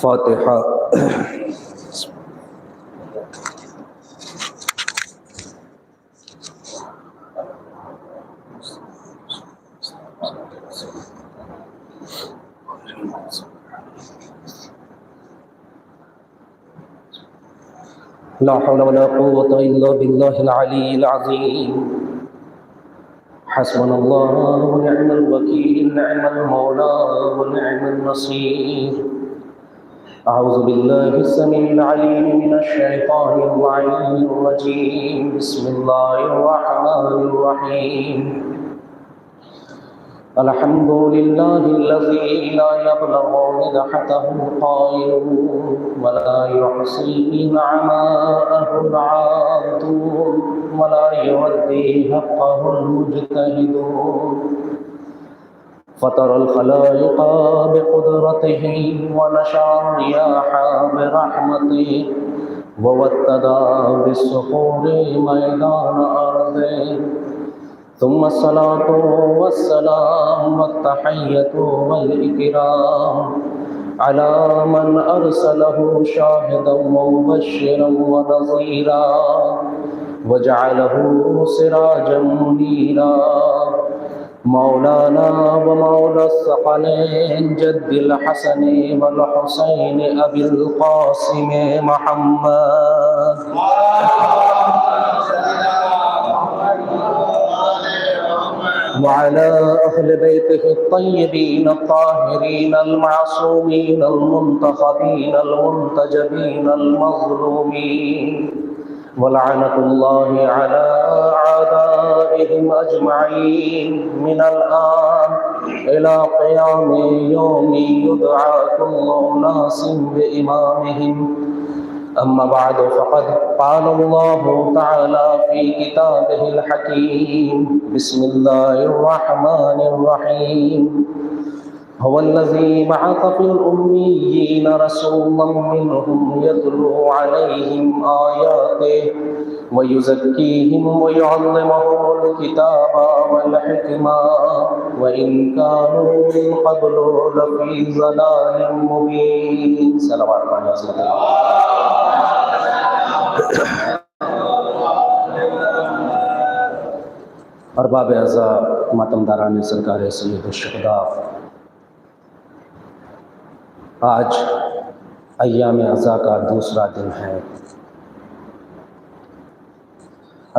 فاتحہ۔ لا حول ولا قوة إلا بالله العلي العظيم حسبنا الله ونعم الوكيل نعم المولى ونعم النصير أعوذ بالله السميع العليم من الشيطان اللعين الرجيم بسم الله الرحمن الرحيم الحمد لله الذي لا يبلغ مدحته القائلون ولا يحصي نعماءه العادون ولا يودي حقه المجتهدون فطر الخلائق بقدرته ونشر الرياح برحمته ووتد بالصخور ميدان أرضه ثم الصلاة والسلام والتحية والإكرام على من أرسله شاهدا ومبشرا ونظيرا وجعله سراجا منيرا مولانا ومولى الثقلين جد الحسن والحسين أبي القاسم محمد وعلى أهل بيته الطيبين الطاهرين المعصومين المنتخبين المنتجبين المظلومين ولعنة الله على أعدائهم أجمعين من الآن إلى قيام يوم يدعى كل أناس بإمامهم أما بعد فقد قال الله تعالى في كتابه الحكيم بسم الله الرحمن الرحيم هو الذي بعث في الأميين رسولا منهم يتلو عليهم آياته ويزكيهم ويعلمهم الكتاب والحكمة وإن كانوا من قبل لفي ضلال مبين صلوات الله وسلم ارباب اعزاء ماتمداران سرکار سید الشہداء، آج ایام عزا کا دوسرا دن ہے۔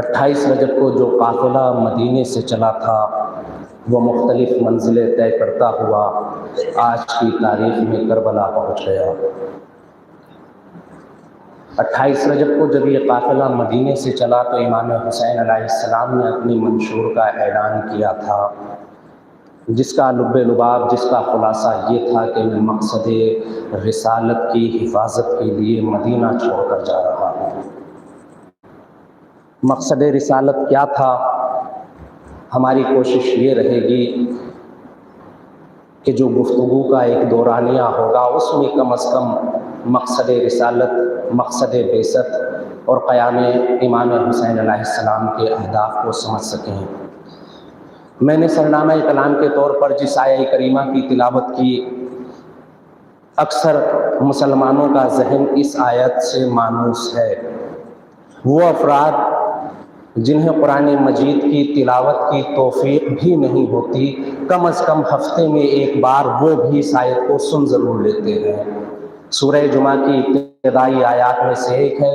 28 رجب کو جو قافلہ مدینے سے چلا تھا وہ مختلف منزلیں طے کرتا ہوا آج کی تاریخ میں کربلا پہنچ گیا۔ 28 رجب کو جب یہ قافلہ مدینے سے چلا تو امام حسین علیہ السلام نے اپنی منشور کا اعلان کیا تھا، جس کا لب لباب، جس کا خلاصہ یہ تھا کہ میں مقصد رسالت کی حفاظت کے لیے مدینہ چھوڑ کر جا رہا ہوں۔ مقصد رسالت کیا تھا؟ ہماری کوشش یہ رہے گی کہ جو گفتگو کا ایک دورانیہ ہوگا اس میں کم از کم مقصد رسالت، مقصد بعثت اور قیام امام حسین علیہ السلام کے اہداف کو سمجھ سکیں۔ میں نے سرنامہ کلام کے طور پر جس آیہ کریمہ کی تلاوت کی، اکثر مسلمانوں کا ذہن اس آیت سے مانوس ہے۔ وہ افراد جنہیں قرآن مجید کی تلاوت کی توفیق بھی نہیں ہوتی، کم از کم ہفتے میں ایک بار وہ بھی اس آیت کو سن ضرور لیتے ہیں۔ سورہ جمعہ کی ابتدائی آیات میں سے ایک ہے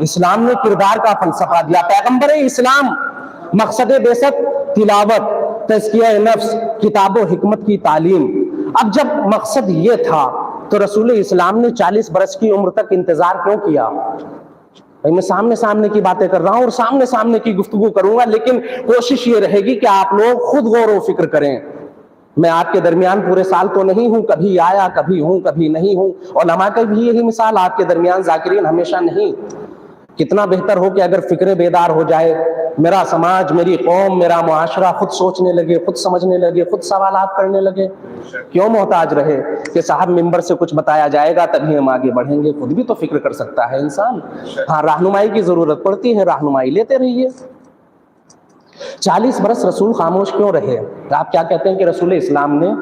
اسلام نے کردار کا فلسفہ دیا. پیغمبر اسلام مقصد بعثت تلاوت، تزکیہ نفس، کتاب و حکمت کی تعلیم. اب جب مقصد یہ تھا تو رسول اسلام نے 40 برس کی عمر تک انتظار کیوں کیا؟ میں سامنے کی باتیں کر رہا ہوں اور سامنے کی گفتگو کروں گا، لیکن کوشش یہ رہے گی کہ آپ لوگ خود غور و فکر کریں. میں آپ کے درمیان پورے سال تو نہیں ہوں، کبھی آیا، کبھی ہوں، کبھی نہیں ہوں. علماء کا بھی یہی مثال، آپ کے درمیان ذاکرین ہمیشہ نہیں. کتنا بہتر ہو کہ اگر فکر بیدار ہو جائے، میرا سماج، میری قوم، میرا معاشرہ خود سوچنے لگے، خود سمجھنے لگے، خود سوالات کرنے لگے. کیوں محتاج رہے کہ صاحب ممبر سے کچھ بتایا جائے گا تبھی ہم آگے بڑھیں گے؟ خود بھی تو فکر کر سکتا ہے انسان. ہاں، رہنمائی کی ضرورت پڑتی ہے، رہنمائی لیتے رہیے. 40 برس رسول خاموش کیوں رہے؟ آپ کیا کہتے ہیں کہ رسول اسلام نے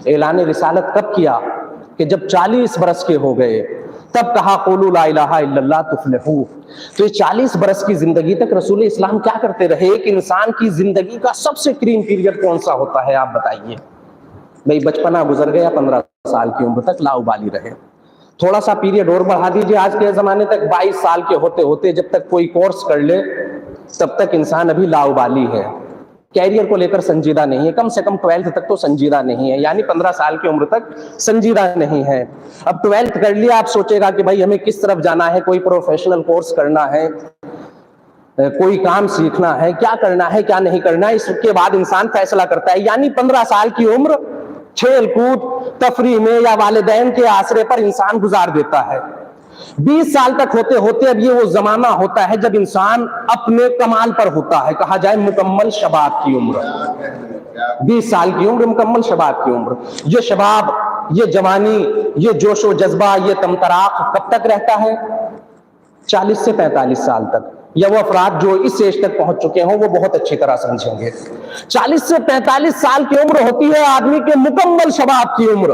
اعلان رسالت کب کیا؟ کہ جب 40 برس کے ہو گئے تب کہا قولوا لا الہ الا اللہ تفلحوا. تو یہ 40 برس کی زندگی تک رسول اسلام کیا کرتے رہے؟ ایک انسان کی زندگی کا سب سے کریم پیریڈ کون سا ہوتا ہے آپ بتائیے؟ بھئی بچپنا گزر گیا، 15 سال کی عمر تک لاؤبالی رہے. تھوڑا سا پیریڈ اور بڑھا دیجئے آج کے زمانے تک، 22 سال کے ہوتے ہوتے جب تک کوئی کورس کر لے تب تک انسان ابھی لاؤبالی ہے، کیریئر کو لے کر سنجیدہ نہیں ہے. کم سے کم 12 تک تو سنجیدہ نہیں ہے، یعنی 15 سال کی عمر تک سنجیدہ نہیں ہے. اب 12 کر لیا، آپ سوچے گا کہ بھائی ہمیں کس طرف جانا ہے، کوئی پروفیشنل کورس کرنا ہے، کوئی کام سیکھنا ہے، کیا کرنا ہے، کیا نہیں کرنا ہے. اس کے بعد انسان فیصلہ کرتا ہے. یعنی 15 سال کی عمر کھیل کود، تفریح میں یا والدین کے آسرے پر انسان گزار دیتا ہے. 20 سال تک ہوتے ہوتے اب یہ وہ زمانہ ہوتا ہے جب انسان اپنے کمال پر ہوتا ہے، کہا جائے مکمل شباب کی عمر. 20 سال کی عمر مکمل شباب کی عمر. یہ شباب، یہ جوانی، یہ جوش و جذبہ، یہ طمطراق کب تک رہتا ہے؟ 40 سے 45 سال تک. یا وہ افراد جو اس ایج تک پہنچ چکے ہوں وہ بہت اچھی طرح سمجھیں گے. 40 سے 45 سال کی عمر ہوتی ہے آدمی کے مکمل شباب کی عمر.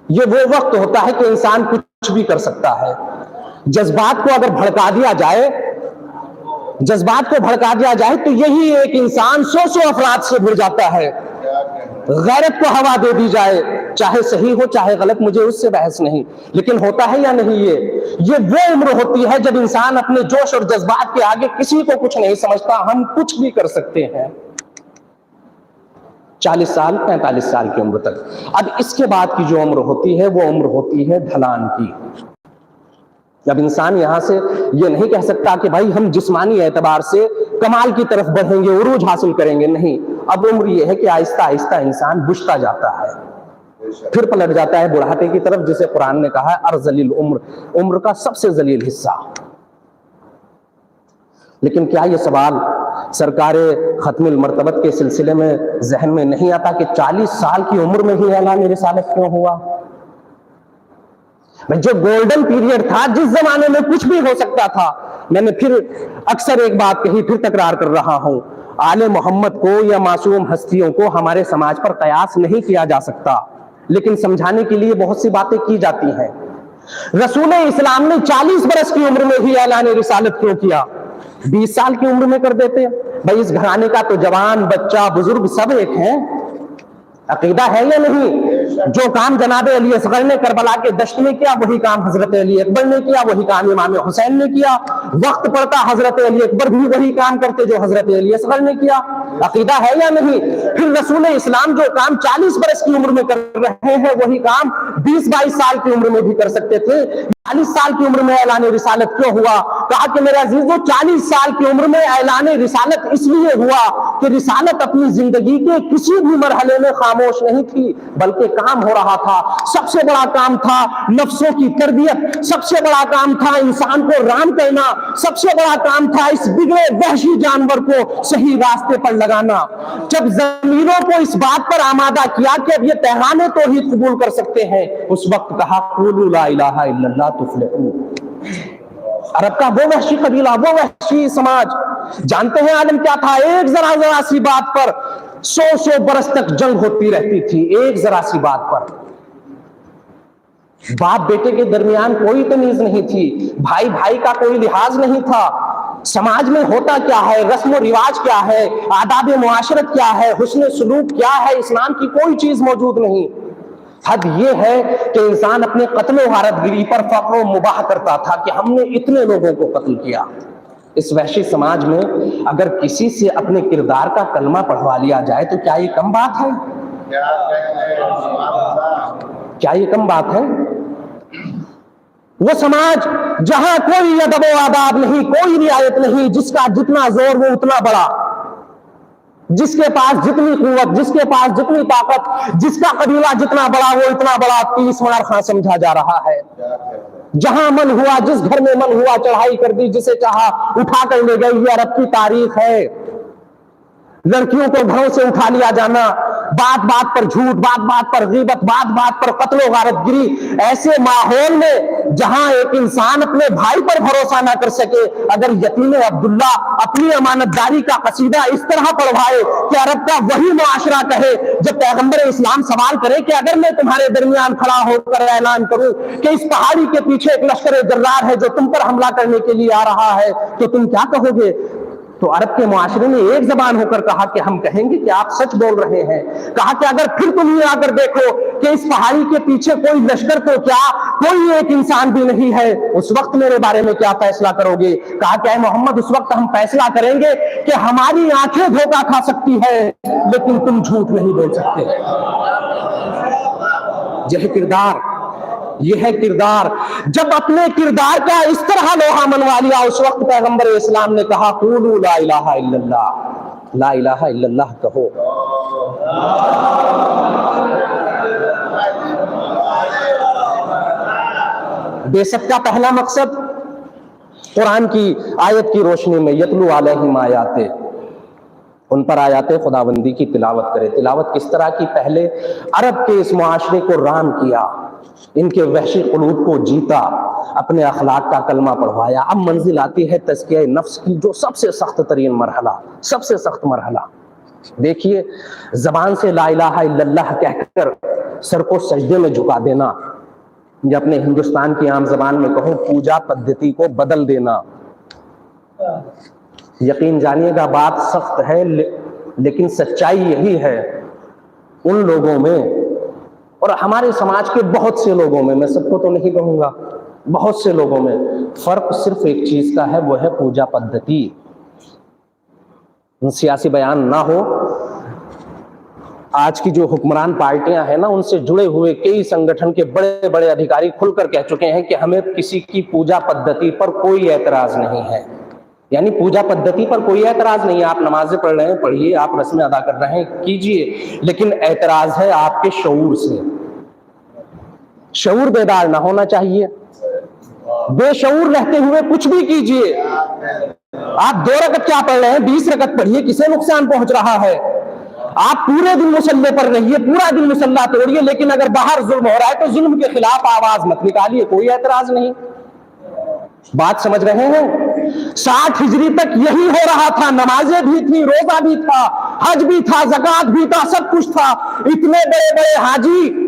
یہ وہ وقت ہوتا ہے کہ انسان کچھ بھی کر سکتا ہے. جذبات کو اگر بھڑکا دیا جائے تو یہی ایک انسان 100 افراد سے بھر جاتا ہے. غیرت کو ہوا دے دی جائے، چاہے صحیح ہو چاہے غلط، مجھے اس سے بحث نہیں، لیکن ہوتا ہے یا نہیں؟ یہ وہ عمر ہوتی ہے جب انسان اپنے جوش اور جذبات کے آگے کسی کو کچھ نہیں سمجھتا. ہم کچھ بھی کر سکتے ہیں 40 سال 45 سال کی عمر تک. اب اس کے بعد کی جو عمر ہوتی ہے وہ عمر ہوتی ہے ڈھلان کی. اب انسان یہاں سے یہ نہیں کہہ سکتا کہ بھائی ہم جسمانی اعتبار سے کمال کی طرف بڑھیں گے، عروج حاصل کریں گے. نہیں، اب عمر یہ ہے کہ آہستہ آہستہ انسان بجھتا جاتا ہے، پھر پلٹ جاتا ہے بڑھاپے کی طرف، جسے قرآن نے کہا ہے ارذل العمر، عمر کا سب سے ذلیل حصہ. لیکن کیا یہ سوال سرکار ختم المرتبت کے سلسلے میں ذہن میں نہیں آتا کہ 40 سال کی عمر میں ہی اعلان رسالت کیوں ہوا؟ جو گولڈن پیریڈ تھا، جس زمانے میں کچھ بھی ہو سکتا تھا. میں نے پھر اکثر ایک بات کہی، پھر تکرار کر رہا ہوں، آل محمد کو یا معصوم ہستیوں کو ہمارے سماج پر قیاس نہیں کیا جا سکتا، لیکن سمجھانے کے لیے بہت سی باتیں کی جاتی ہیں. رسول اسلام نے 40 برس کی عمر میں ہی اعلان رسالت کیوں کیا؟ 20 سال کی عمر میں کر دیتے. بھائی اس گھرانے کا تو جوان، بچہ، بزرگ سب ایک ہیں. عقیدہ ہے یا نہیں؟ جو کام جناب علی اصغر نے کربلا کے دشت میں کیا وہی کام حضرت علی اکبر نے کیا، وہی کام امام حسین نے کیا. وقت پڑتا حضرت علی اکبر بھی وہی کام کرتے جو حضرت علی اصغر نے کیا. عقیدہ ہے یا نہیں؟ پھر رسول اسلام جو کام 40 برس کی عمر میں کر رہے ہیں وہی کام 20-22 سال کی عمر میں بھی کر سکتے تھے. 40 سال کی عمر میں اعلان رسالت کیوں ہوا؟ کہا کہ میرے عزیزو 40 سال کی عمر میں اعلان رسالت اس لیے ہوا کہ رسالت اپنی زندگی کے کسی بھی مرحلے میں خاموش نہیں تھی، بلکہ کام ہو رہا تھا. سب سے بڑا کام تھا نفسوں کی تربیت، سب سے بڑا کام تھا انسان کو رام کرنا، سب سے بڑا کام تھا اس بگڑے وحشی جانور کو صحیح راستے پر لگانا. جب ضمیروں کو اس بات پر آمادہ کیا کہ اب یہ پیغام توحید قبول کر سکتے ہیں، اس وقت کہا قولوا لا الہ الا اللہ تفلحوا. عرب کا وہ وحشی قبیلہ، وہ وحشی سماج، جانتے ہیں عالم کیا تھا؟ ایک ذرا سی بات پر 100 برس تک جنگ ہوتی رہتی تھی. ایک ذرا سی بات پر باپ بیٹے کے درمیان کوئی تمیز نہیں تھی، بھائی بھائی کا کوئی لحاظ نہیں تھا. سماج میں ہوتا کیا ہے، رسم و رواج کیا ہے، آداب معاشرت کیا ہے، حسن سلوک کیا ہے، اسلام کی کوئی چیز موجود نہیں. حد یہ ہے کہ انسان اپنے قتل و غارت گری پر فخر و مباح کرتا تھا کہ ہم نے اتنے لوگوں کو قتل کیا۔ اس وحشی سماج میں اگر کسی سے اپنے کردار کا کلمہ پڑھوا لیا جائے تو کیا یہ کم بات ہے؟ کیا یہ کم بات ہے؟ وہ سماج جہاں کوئی ادب و آداب نہیں، کوئی رعایت نہیں، جس کا جتنا زور وہ اتنا بڑا، جس کے پاس جتنی قوت، جس کے پاس جتنی طاقت، جس کا قبیلہ جتنا بڑا وہ اتنا بڑا 30 مار خاں سمجھا جا رہا ہے۔ جہاں من ہوا، جس گھر میں من ہوا چڑھائی کر دی، جسے چاہا اٹھا کر لے گئی۔ یہ عرب کی تاریخ ہے۔ لڑکیوں کو گھروں سے اٹھا لیا جانا، بات بات پر جھوٹ، بات بات پر غیبت، بات بات پر قتل و غارت گری، ایسے ماحول میں جہاں ایک انسان اپنے بھائی پر بھروسہ نہ کر سکے، اگر یتیم عبداللہ اپنی امانت داری کا قصیدہ اس طرح پڑھوائے کہ عرب کا وہی معاشرہ کہے، جب پیغمبر اسلام سوال کرے کہ اگر میں تمہارے درمیان کھڑا ہو کر اعلان کروں کہ اس پہاڑی کے پیچھے ایک لشکر جرار ہے جو تم پر حملہ کرنے کے لیے آ رہا ہے تو تم کیا کہو گے؟ تو عرب کے معاشرے نے ایک زبان ہو کر کہا کہ ہم کہیں گے کہ آپ سچ بول رہے ہیں۔ کہا کہ اگر پھر تم یہ آ کر دیکھو کہ اس پہاڑی کے پیچھے کوئی لشکر تو کیا کوئی ایک انسان بھی نہیں ہے، اس وقت میرے بارے میں کیا فیصلہ کرو گے؟ کہا کہ اے محمد اس وقت ہم فیصلہ کریں گے کہ ہماری آنکھیں دھوکہ کھا سکتی ہے لیکن تم جھوٹ نہیں بول سکتے۔ یہ ہے کردار۔ جب اپنے کردار کا اس طرح لوہا منوا لیا، اس وقت پیغمبر اسلام نے کہا قولوا لا الہ الا اللہ، لا الہ الا اللہ کہو۔ بیست کا پہلا مقصد قرآن کی آیت کی روشنی میں یتلو علیہم آیاتہ، ان پر آیات خداوندی کی تلاوت کرے۔ تلاوت کس طرح کی؟ پہلے عرب کے اس معاشرے کو رام کیا، ان کے وحشی قلوب کو جیتا، اپنے اخلاق کا کلمہ پڑھوایا۔ اب منزل آتی ہے تزکیہ نفس کی، جو سب سے سخت ترین مرحلہ، سب سے سخت مرحلہ۔ دیکھیے، زبان سے لا الہ الا اللہ کہہ کر سر کو سجدے میں جھکا دینا، یا اپنے ہندوستان کی عام زبان میں کہوں پوجا پدھتی کو بدل دینا۔ یقین جانیے گا بات سخت ہے، لیکن سچائی یہی ہے۔ ان لوگوں میں اور ہمارے سماج کے بہت سے لوگوں میں سب کو تو نہیں کہوں گا، بہت سے لوگوں میں فرق صرف ایک چیز کا ہے، وہ ہے پوجا پدھتی۔ سیاسی بیان نہ ہو، آج کی جو حکمران پارٹیاں ہیں نا، ان سے جڑے ہوئے کئی سنگٹھن کے بڑے بڑے ادھیکاری کھل کر کہہ چکے ہیں کہ ہمیں کسی کی پوجا پدھتی پر کوئی اعتراض نہیں ہے۔ یعنی پوجا پدھتی پر کوئی اعتراض نہیں ہے، آپ نمازیں پڑھ رہے ہیں پڑھیے، آپ رسمیں ادا کر رہے ہیں کیجئے، لیکن اعتراض ہے آپ کے شعور سے۔ شعور بیدار نہ ہونا چاہیے، بے شعور رہتے ہوئے کچھ بھی کیجئے۔ آپ 2 رکعت کیا پڑھ رہے ہیں، 20 رکعت پڑھیے، کسے نقصان پہنچ رہا ہے؟ آپ پورے دن مصلے پر رہیے، پورا دن مصلہ توڑیے، لیکن اگر باہر ظلم ہو رہا ہے تو ظلم کے خلاف آواز مت نکالیے، کوئی اعتراض نہیں۔ بات سمجھ رہے ہیں؟ 60 ہجری تک یہی ہو رہا تھا، نمازیں بھی تھی، روزہ بھی تھا، حج بھی تھا، زکوٰۃ بھی تھا، سب کچھ تھا۔ اتنے بڑے بڑے حاجی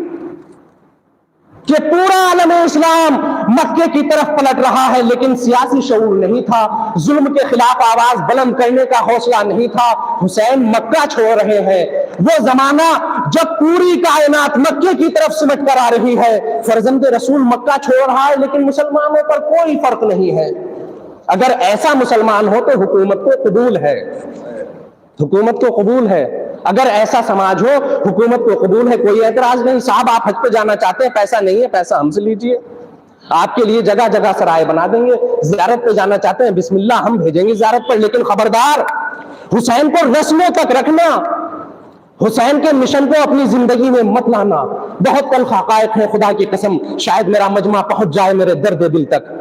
کہ پورا عالم اسلام مکے کی طرف پلٹ رہا ہے، لیکن سیاسی شعور نہیں تھا، ظلم کے خلاف آواز بلند کرنے کا حوصلہ نہیں تھا۔ حسین مکہ چھوڑ رہے ہیں، وہ زمانہ جب پوری کائنات مکے کی طرف سمٹ کر آ رہی ہے، فرزند رسول مکہ چھوڑ رہا ہے، لیکن مسلمانوں پر کوئی فرق نہیں ہے۔ اگر ایسا مسلمان ہو تو حکومت کو قبول ہے، حکومت کو قبول ہے۔ اگر ایسا سماج ہو حکومت کو قبول ہے، کوئی اعتراض نہیں۔ صاحب آپ حج پہ جانا چاہتے ہیں، پیسہ نہیں ہے، پیسہ ہم سے لیجئے، آپ کے لیے جگہ جگہ سرائے بنا دیں گے۔ زیارت پہ جانا چاہتے ہیں، بسم اللہ، ہم بھیجیں گے زیارت پر، لیکن خبردار حسین کو رسموں تک رکھنا، حسین کے مشن کو اپنی زندگی میں مت لانا۔ بہت تلخ حقائق ہیں، خدا کی قسم، شاید میرا مجمع پہنچ جائے میرے درد دل تک۔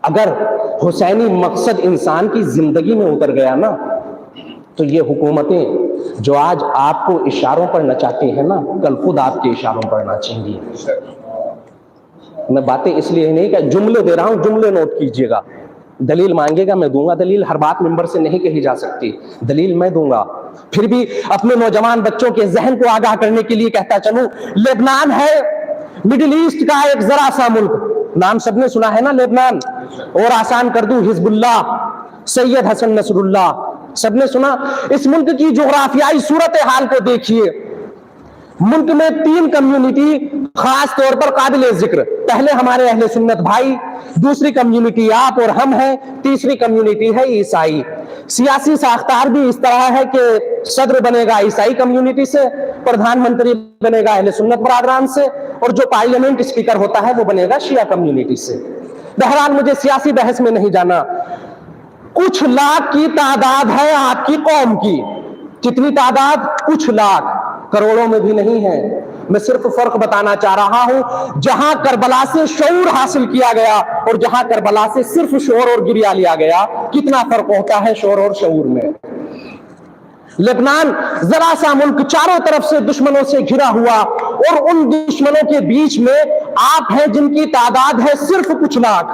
اگر حسینی مقصد انسان کی زندگی میں اتر گیا نا، تو یہ حکومتیں جو آج آپ کو اشاروں پر نچاتی ہیں نا، کل خود آپ کے اشاروں پر ناچیں گی۔ میں باتیں اس لیے نہیں کہ جملے دے رہا ہوں، جملے نوٹ کیجئے گا۔ دلیل مانگے گا میں دوں گا، دلیل ہر بات ممبر سے نہیں کہی جا سکتی، دلیل میں دوں گا۔ پھر بھی اپنے نوجوان بچوں کے ذہن کو آگاہ کرنے کے لیے کہتا چلوں، لبنان ہے مڈل ایسٹ کا ایک ذرا سا ملک، نام سب نے سنا ہے نا لبنان، اور آسان کر دوں حزب اللہ، سید حسن نصر اللہ، سب نے سنا۔ اس ملک کی جغرافیائی صورتحال کو دیکھیے، ملک میں 3 کمیونٹی خاص طور پر قابل ذکر، پہلے ہمارے اہل سنت بھائی، دوسری کمیونٹی آپ اور ہم ہیں، تیسری کمیونٹی ہے عیسائی۔ سیاسی ساختار بھی اس طرح ہے کہ صدر بنے گا عیسائی کمیونٹی سے، پردھان منتری بنے گا اہل سنت برادران سے، اور جو پارلیمنٹ اسپیکر ہوتا ہے وہ بنے گا شیعہ کمیونٹی سے۔ بہرحال مجھے سیاسی بحث میں نہیں جانا۔ کچھ لاکھ کی تعداد ہے آپ کی قوم کی، کتنی تعداد؟ کچھ لاکھ، کروڑوں میں بھی نہیں ہے۔ میں صرف فرق بتانا چاہ رہا ہوں، جہاں کربلا سے شعور حاصل کیا گیا اور جہاں کربلا سے صرف شور اور گریہ لیا گیا، کتنا فرق ہوتا ہے شور اور شعور میں۔ لبنان ذرا سا ملک، چاروں طرف سے دشمنوں سے گھرا ہوا، اور ان دشمنوں کے بیچ میں آپ ہیں جن کی تعداد ہے صرف کچھ لاکھ،